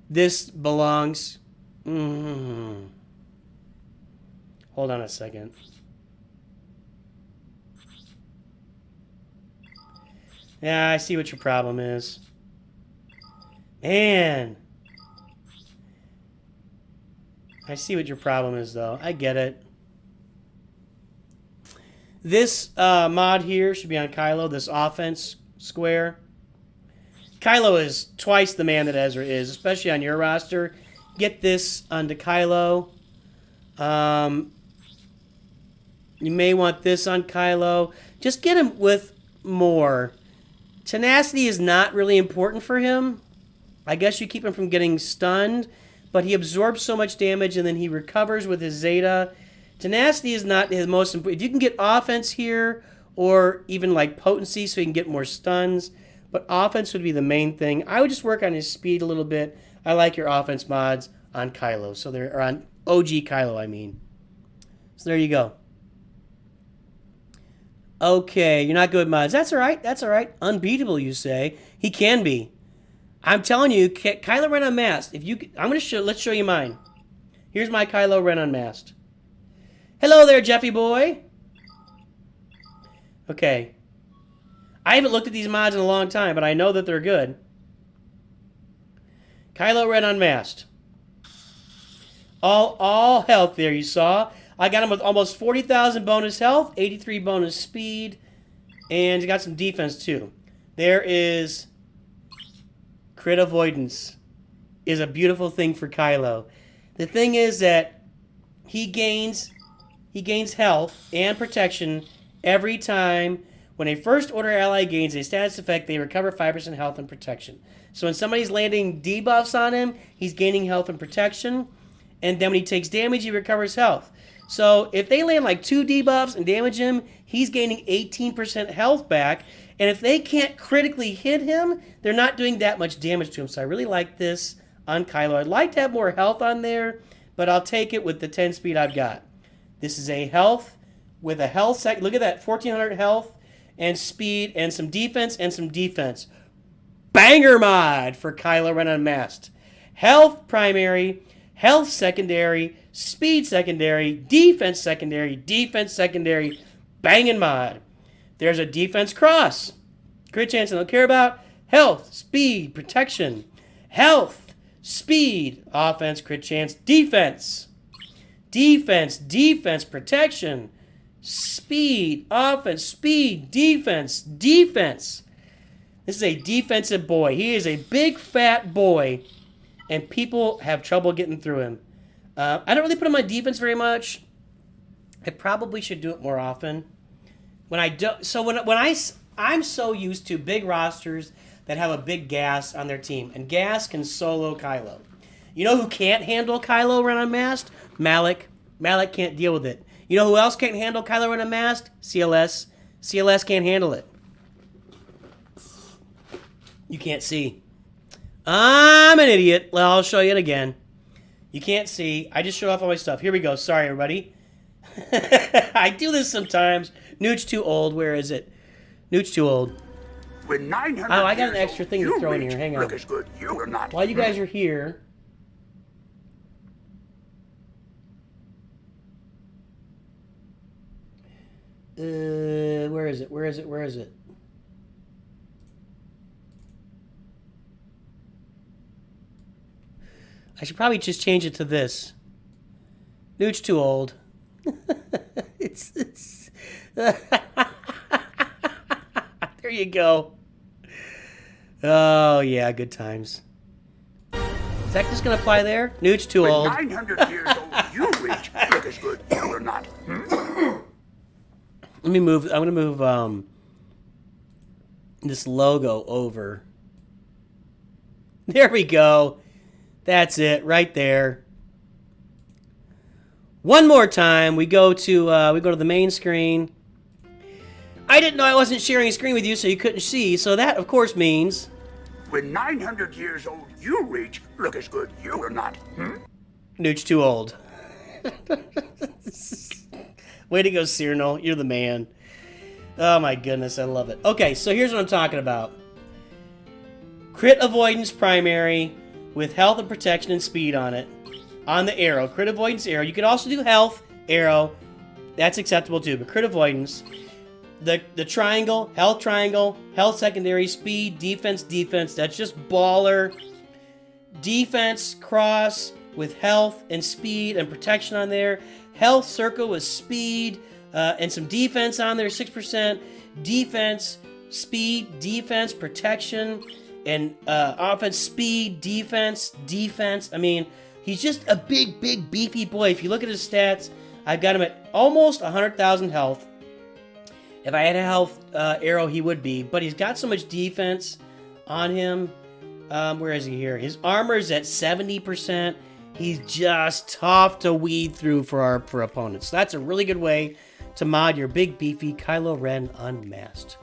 This belongs... Hold on a second. Yeah, I see what your problem is. Man. I see what your problem is, though. I get it. This mod here should be on Kylo, this offense square. Kylo is twice the man that Ezra is, especially on your roster. Get this onto Kylo. You may want this on Kylo. Just get him with more. Tenacity is not really important for him. I guess you keep him from getting stunned, but he absorbs so much damage and then he recovers with his Zeta. Tenacity is not his most important. If you can get offense here or even like potency so he can get more stuns, but offense would be the main thing. I would just work on his speed a little bit. I like your offense mods on Kylo. So they're on OG Kylo, I mean. So there you go. Okay, you're not good with mods. That's all right. That's all right. Unbeatable, you say. He can be. I'm telling you, Kylo Ren Unmasked. Let's show you mine. Here's my Kylo Ren Unmasked. Hello there, Jeffy boy. Okay. I haven't looked at these mods in a long time, but I know that they're good. Kylo Ren Unmasked. All health there, you saw. I got him with almost 40,000 bonus health, 83 bonus speed, and he got some defense too. There is crit avoidance. Is a beautiful thing for Kylo. The thing is that he gains health and protection every time. When a First Order ally gains a status effect, they recover 5% health and protection. So when somebody's landing debuffs on him, he's gaining health and protection. And then when he takes damage, he recovers health. So if they land like 2 debuffs and damage him, he's gaining 18% health back. And if they can't critically hit him, they're not doing that much damage to him. So I really like this on Kylo. I'd like to have more health on there, but I'll take it with the 10 speed I've got. This is a health with a health sec. Look at that, 1,400 health and speed and some defense and some defense. Banger mod for Kylo Ren Unmasked. Health primary, health secondary, speed secondary, defense secondary, banging mod. There's a defense cross. Crit chance I don't care about. Health, speed, protection. Health, speed, offense, crit chance, defense. Defense, protection. Speed, offense, speed, defense. This is a defensive boy. He is a big fat boy, and people have trouble getting through him. I don't really put him on defense very much. I probably should do it more often. I'm so used to big rosters that have a big Gas on their team, and Gas can solo Kylo. You know who can't handle Kylo Ren Unmasked? Malik. Malik can't deal with it. You know who else can't handle Kylo Ren Unmasked? CLS. CLS can't handle it. You can't see. I'm an idiot. Well, I'll show you it again. You can't see. I just showed off all my stuff. Here we go. Sorry, everybody. I do this sometimes. Nooch too old. Where is it? Nooch too old. When 900 Oh, I got an years extra old, thing to you throw in reach, here. Hang on. Look as good you will not. While you guys are here. Where is it? Where is it? Where is it? I should probably just change it to this. Nooch too old. it's there you go. Oh yeah, good times. Is that just gonna apply there? Nooch too When old. 900 years old, you reach. Look as good you will not. Let me move. I'm gonna move this logo over. There we go. That's it, right there. One more time, we go to the main screen. I didn't know I wasn't sharing a screen with you, so you couldn't see. So that, of course, means When 900 years old, you reach. Look as good you will not. Nooch too old. Way to go, Cyrano. You're the man. Oh my goodness, I love it. Okay, so here's what I'm talking about. Crit avoidance primary with health and protection and speed on it. On the arrow. Crit avoidance arrow. You could also do health arrow. That's acceptable too, but crit avoidance. The triangle, health secondary, speed, defense, defense. That's just baller. Defense cross with health and speed and protection on there. Health circle with speed and some defense on there, 6%. Defense, speed, defense, protection, and offense, speed, defense, defense. I mean, he's just a big, big, beefy boy. If you look at his stats, I've got him at almost 100,000 health. If I had a health arrow, he would be. But he's got so much defense on him. Where is he here? His armor is at 70%. He's just tough to weed through for opponents. So that's a really good way to mod your big, beefy Kylo Ren unmasked.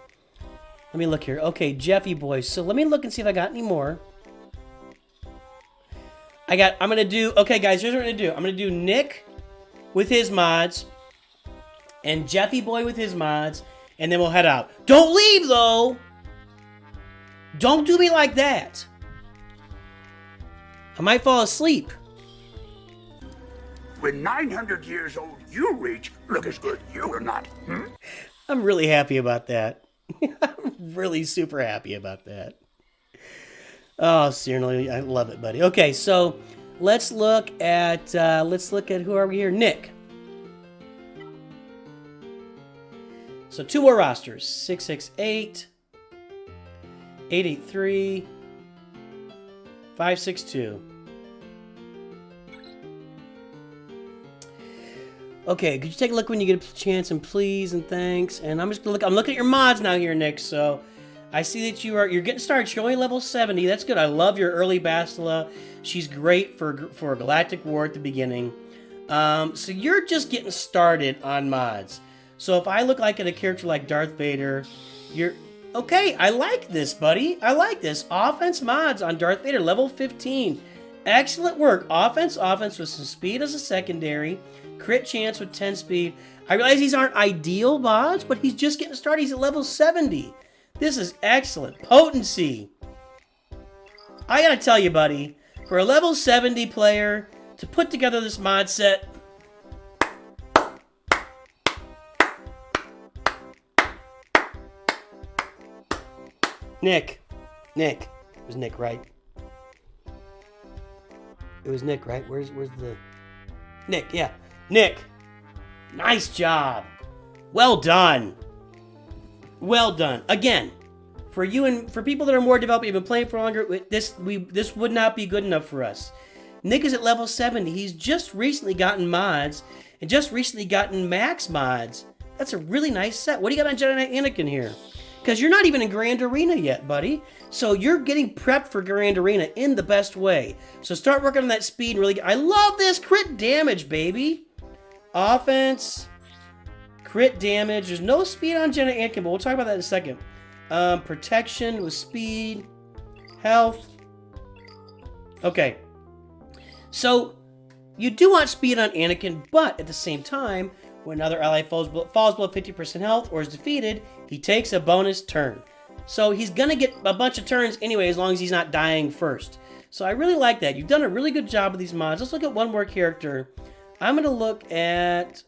Let me look here. Okay, Jeffy boy. So let me look and see if I got any more. I'm going to do... Okay, guys, here's what I'm going to do. I'm going to do Nick with his mods and Jeffy boy with his mods, and then we'll head out. Don't leave, though! Don't do me like that. I might fall asleep. When 900 years old, you reach. Look as good you will not. I'm really happy about that. I'm really super happy about that. Oh, seriously, I love it, buddy. Okay, so let's look at who are we here? Nick. So 2 more rosters. 668, 883, 562. Okay, could you take a look when you get a chance, and please, and thanks. And I'm just gonna look. I'm looking at your mods now here, Nick. So I see that you're getting started. You're only level 70. That's good. I love your early Bastila. She's great for Galactic War at the beginning. So you're just getting started on mods. So if I look like a character like Darth Vader, you're okay. I like this, buddy. I like this. Offense mods on Darth Vader, level 15. Excellent work. Offense with some speed as a secondary. Crit chance with 10 speed. I realize these aren't ideal mods, but he's just getting started. He's at level 70. This is excellent. Potency. I gotta tell you, buddy, for a level 70 player to put together this mod set, Nick. It was Nick, right? It was Nick, right? Where's the... Nick, yeah. Nick. Nice job. Well done. Well done. Again, for you and for people that are more developed, you've been playing for longer, this would not be good enough for us. Nick is at level 70. He's just recently gotten mods and just recently gotten max mods. That's a really nice set. What do you got on Jedi Knight Anakin here? Because you're not even in Grand Arena yet, buddy. So you're getting prepped for Grand Arena in the best way. So start working on that speed. I love this crit damage, baby. Offense, crit damage. There's no speed on Jedi Anakin, but we'll talk about that in a second. Protection with speed, health. Okay. So you do want speed on Anakin, but at the same time, When another ally falls below 50% health or is defeated, he takes a bonus turn. So he's going to get a bunch of turns anyway, as long as he's not dying first. So I really like that. You've done a really good job with these mods. Let's look at one more character. I'm going to look at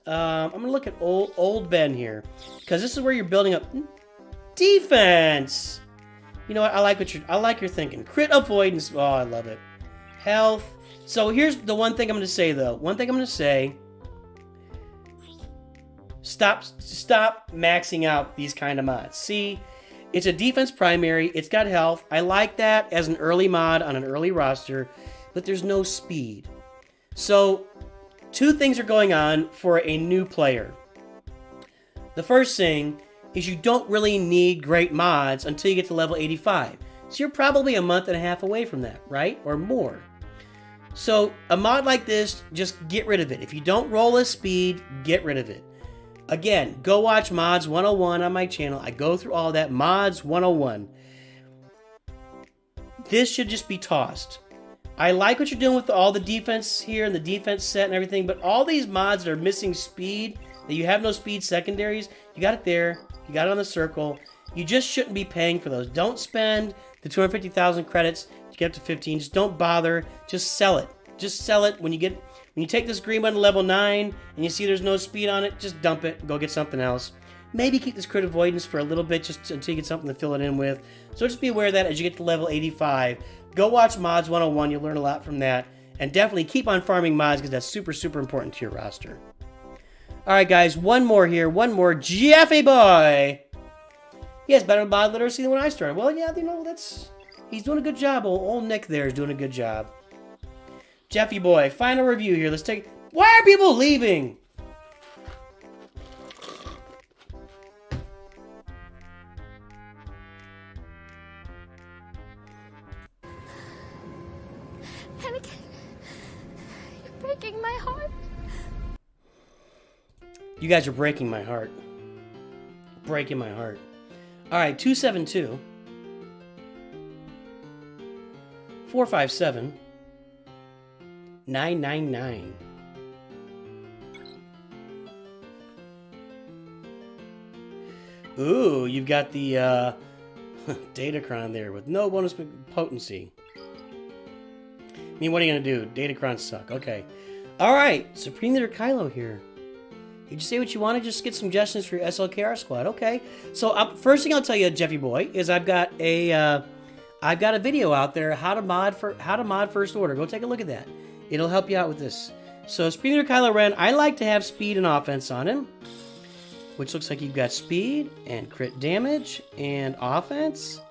old Ben here, because this is where you're building up defense. You know what? I like your thinking. Crit avoidance. Oh, I love it. Health. So here's the one thing I'm going to say, though. Stop maxing out these kind of mods. See, it's a defense primary. It's got health. I like that as an early mod on an early roster, but there's no speed. So two things are going on for a new player. The first thing is you don't really need great mods until you get to level 85. So you're probably a month and a half away from that, right? Or more. So a mod like this, just get rid of it. If you don't roll a speed, get rid of it. Again, go watch Mods 101 on my channel. I go through all that. Mods 101. This should just be tossed. I like what you're doing with all the defense here and the defense set and everything, but all these mods that are missing speed, that you have no speed secondaries, you got it there. You got it on the circle. You just shouldn't be paying for those. Don't spend the 250,000 credits to get up to 15. Just don't bother. Just sell it. Just sell it when you take this green one to level 9 and you see there's no speed on it, just dump it and go get something else. Maybe keep this crit avoidance for a little bit just until you get something to fill it in with. So just be aware of that as you get to level 85. Go watch Mods 101. You'll learn a lot from that. And definitely keep on farming mods because that's super, super important to your roster. Alright guys, one more here. One more. Jeffy Boy! He has better mod literacy than when I started. Well, yeah, you know, he's doing a good job. Old Nick there is doing a good job. Jeffy Boy, final review here. Let's take... Why are people leaving? Anakin, you're breaking my heart. You guys are breaking my heart. Breaking my heart. Alright, 272. 457. 999. Ooh, you've got the Datacron there with no bonus potency. I mean, what are you going to do? Datacrons suck. Okay. Alright, Supreme Leader Kylo here. Did you say what you wanted? Just get suggestions for your SLKR squad. Okay. So first thing I'll tell you, Jeffy Boy, is I've got a video out there how to mod First Order. Go take a look at that. It'll help you out with this. So Supreme Leader Kylo Ren, I like to have speed and offense on him, which looks like you've got speed and crit damage and offense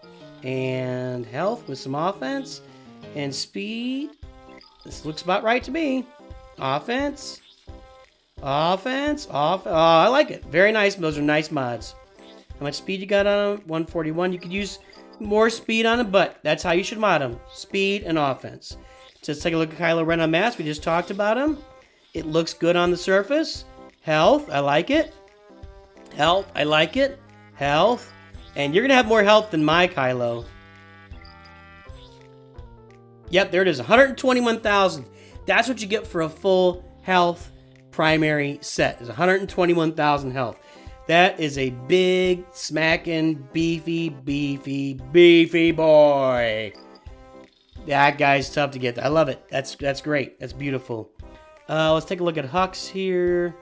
and health with some offense and speed. This looks about right to me. Offense. Oh, I like it. Very nice. Those are nice mods. How much speed you got on them? 141. You could use more speed on them, but that's how you should mod them. Speed and offense. So let's take a look at Kylo Ren on mask. We just talked about him. It looks good on the surface. Health. I like it. Health. I like it. Health. And you're going to have more health than my Kylo. Yep, there it is. 121,000. That's what you get for a full health primary set. Is 121,000 health. That is a big, smacking, beefy boy. That guy's tough to get. I love it. That's great. That's beautiful. Let's take a look at Hux here.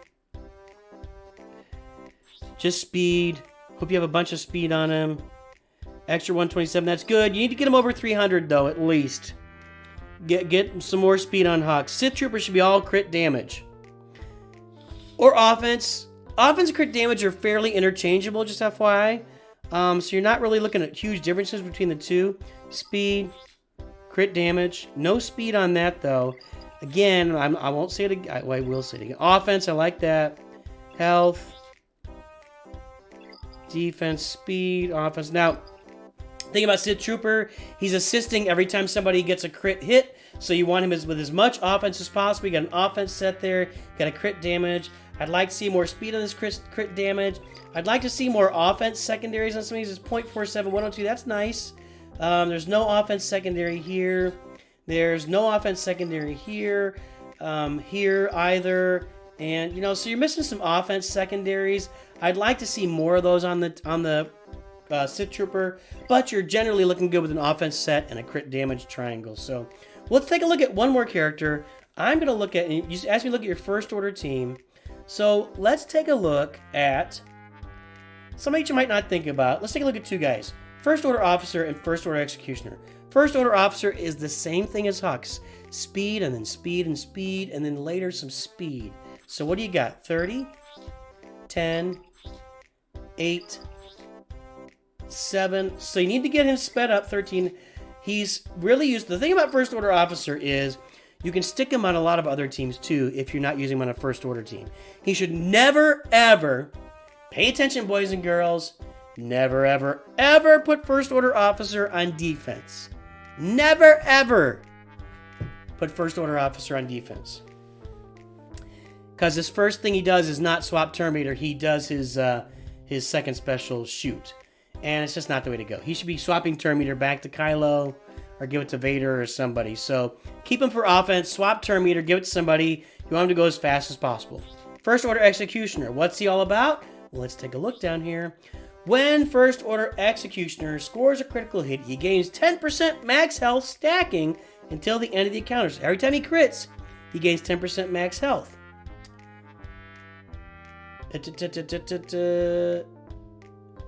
Just speed. Hope you have a bunch of speed on him. Extra 127. That's good. You need to get him over 300 though, at least. Get some more speed on Hux. Sith Troopers should be all crit damage. Or offense. Offense and crit damage are fairly interchangeable, just FYI. So you're not really looking at huge differences between the two. Speed, crit damage. No speed on that, though. Again, I won't say it again. I will say it again. Offense, I like that. Health. Defense, speed, offense. Now, think about Sith Trooper. He's assisting every time somebody gets a crit hit. So you want him with as much offense as possible. You got an offense set there. Got a crit damage. I'd like to see more speed on this crit damage. I'd like to see more offense secondaries on some of these. It's 0.47, 102. That's nice. There's no offense secondary here. There's no offense secondary here. Here either. And, you know, so you're missing some offense secondaries. I'd like to see more of those on the Sith Trooper, but you're generally looking good with an offense set and a crit damage triangle. So let's take a look at one more character. I'm going to look at, and you asked me to look at your First Order team. So let's take a look at somebody you might not think about. Let's take a look at two guys. First Order Officer and First Order Executioner. First Order Officer is the same thing as Hux. Speed, and then speed, and speed, and then later some speed. So what do you got? 30, 10, 8, 7. So you need to get him sped up. 13. He's really used. The thing about First Order Officer is you can stick him on a lot of other teams too if you're not using him on a First Order team. He should never, ever, pay attention, boys and girls, never, ever, ever put First Order Officer on defense. Never, ever put First Order Officer on defense. Because his first thing he does is not swap Terminator. He does his second special shoot. And it's just not the way to go. He should be swapping Terminator back to Kylo or give it to Vader or somebody. So keep him for offense, swap Terminator, give it to somebody. You want him to go as fast as possible. First Order Executioner. What's he all about? Well, let's take a look down here. When First Order Executioner scores a critical hit, he gains 10% max health stacking until the end of the encounter. So every time he crits, he gains 10% max health.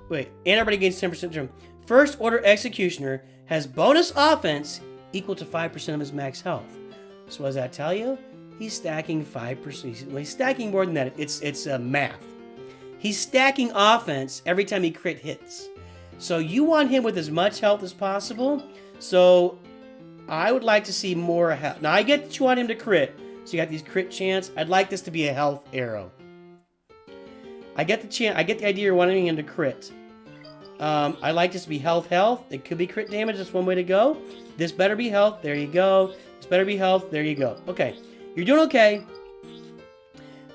Wait, and everybody gains 10% jump. First Order Executioner has bonus offense equal to 5% of his max health. So what does that tell you? He's stacking 5%. He's stacking more than that. It's math. He's stacking offense every time he crit hits. So you want him with as much health as possible. So I would like to see more health. Now I get that you want him to crit. So you got these crit chance. I'd like this to be a health arrow. I get the idea you're wanting him to crit. I like this to be health. It could be crit damage. That's one way to go. This better be health. There you go. This better be health. There you go. Okay. You're doing okay.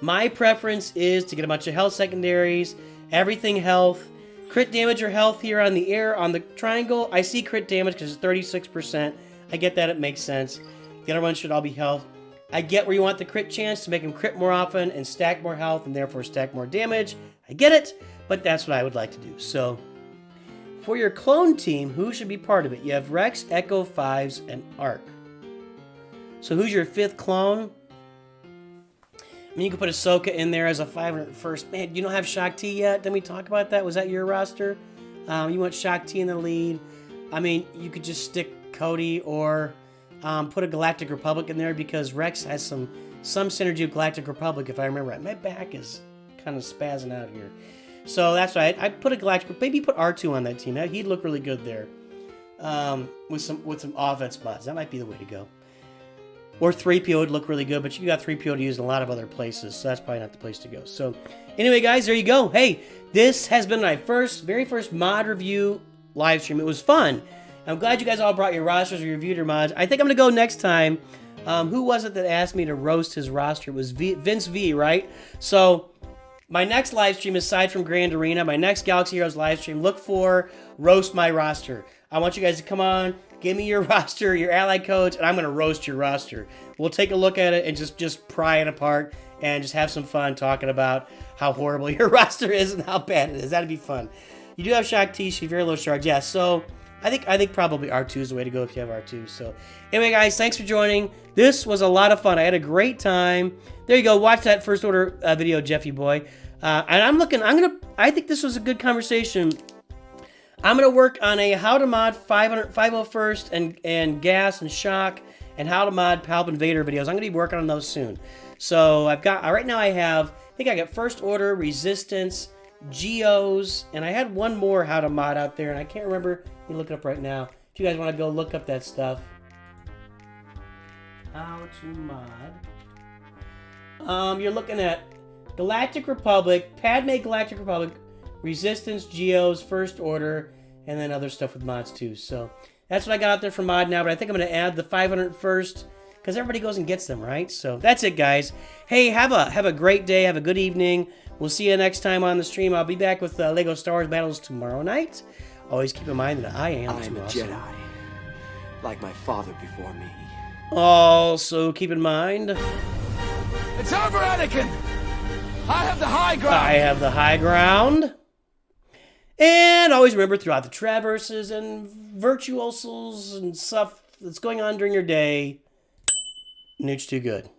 My preference is to get a bunch of health secondaries. Everything health. Crit damage or health here on the air. On the triangle, I see crit damage because it's 36%. I get that. It makes sense. The other one should all be health. I get where you want the crit chance to make him crit more often and stack more health and therefore stack more damage. I get it, but that's what I would like to do. So, for your clone team, who should be part of it? You have Rex, Echo, Fives, and Arc. So who's your 5th clone? I mean, you could put Ahsoka in there as a 501st. Man, you don't have Shakti yet? Didn't we talk about that? Was that your roster? You want Shakti in the lead. I mean, you could just stick Cody or put a Galactic Republic in there because Rex has some synergy with Galactic Republic, if I remember right. My back is kind of spazzing out here. So that's why I'd put a Galactic, maybe put R2 on that team. He'd look really good there with some offense mods. That might be the way to go. Or 3PO would look really good, but you got 3PO to use in a lot of other places, so that's probably not the place to go. So anyway, guys, there you go. Hey, this has been my very first mod review live stream. It was fun. I'm glad you guys all brought your rosters or reviewed your mods. I think I'm going to go next time. Who was it that asked me to roast his roster? It was Vince V, right? So my next live stream, aside from Grand Arena, my next Galaxy Heroes live stream, look for Roast My Roster. I want you guys to come on, give me your roster, your ally codes, and I'm going to roast your roster. We'll take a look at it and just pry it apart and just have some fun talking about how horrible your roster is and how bad it is. That'd be fun. You do have Shakti, she's very low charge. Yeah, so I think probably R2 is the way to go if you have R2. So anyway, guys, thanks for joining. This was a lot of fun. I had a great time. There you go. Watch that First Order video, Jeffy boy. And I think this was a good conversation. I'm going to work on a how to mod 501st and gas and shock and how to mod Palpatine Vader videos. I'm going to be working on those soon. So I've got, right now I got First Order, Resistance, Geos, and I had one more how to mod out there, and I can't remember. Let me look it up right now. If you guys want to go look up that stuff. How to mod. You're looking at Galactic Republic, Padme Galactic Republic, Resistance, Geos, First Order, and then other stuff with mods too. So that's what I got out there for mod now, but I think I'm going to add the 501st because everybody goes and gets them, right? So that's it, guys. Hey, have a great day. Have a good evening. We'll see you next time on the stream. I'll be back with Lego Star Wars Battles tomorrow night. Always keep in mind that I am a Jedi, like my father before me. Also keep in mind It's over, Anakin! I have the high ground! I have the high ground. And always remember, throughout the traverses and virtuosals and stuff that's going on during your day, Newt's too good.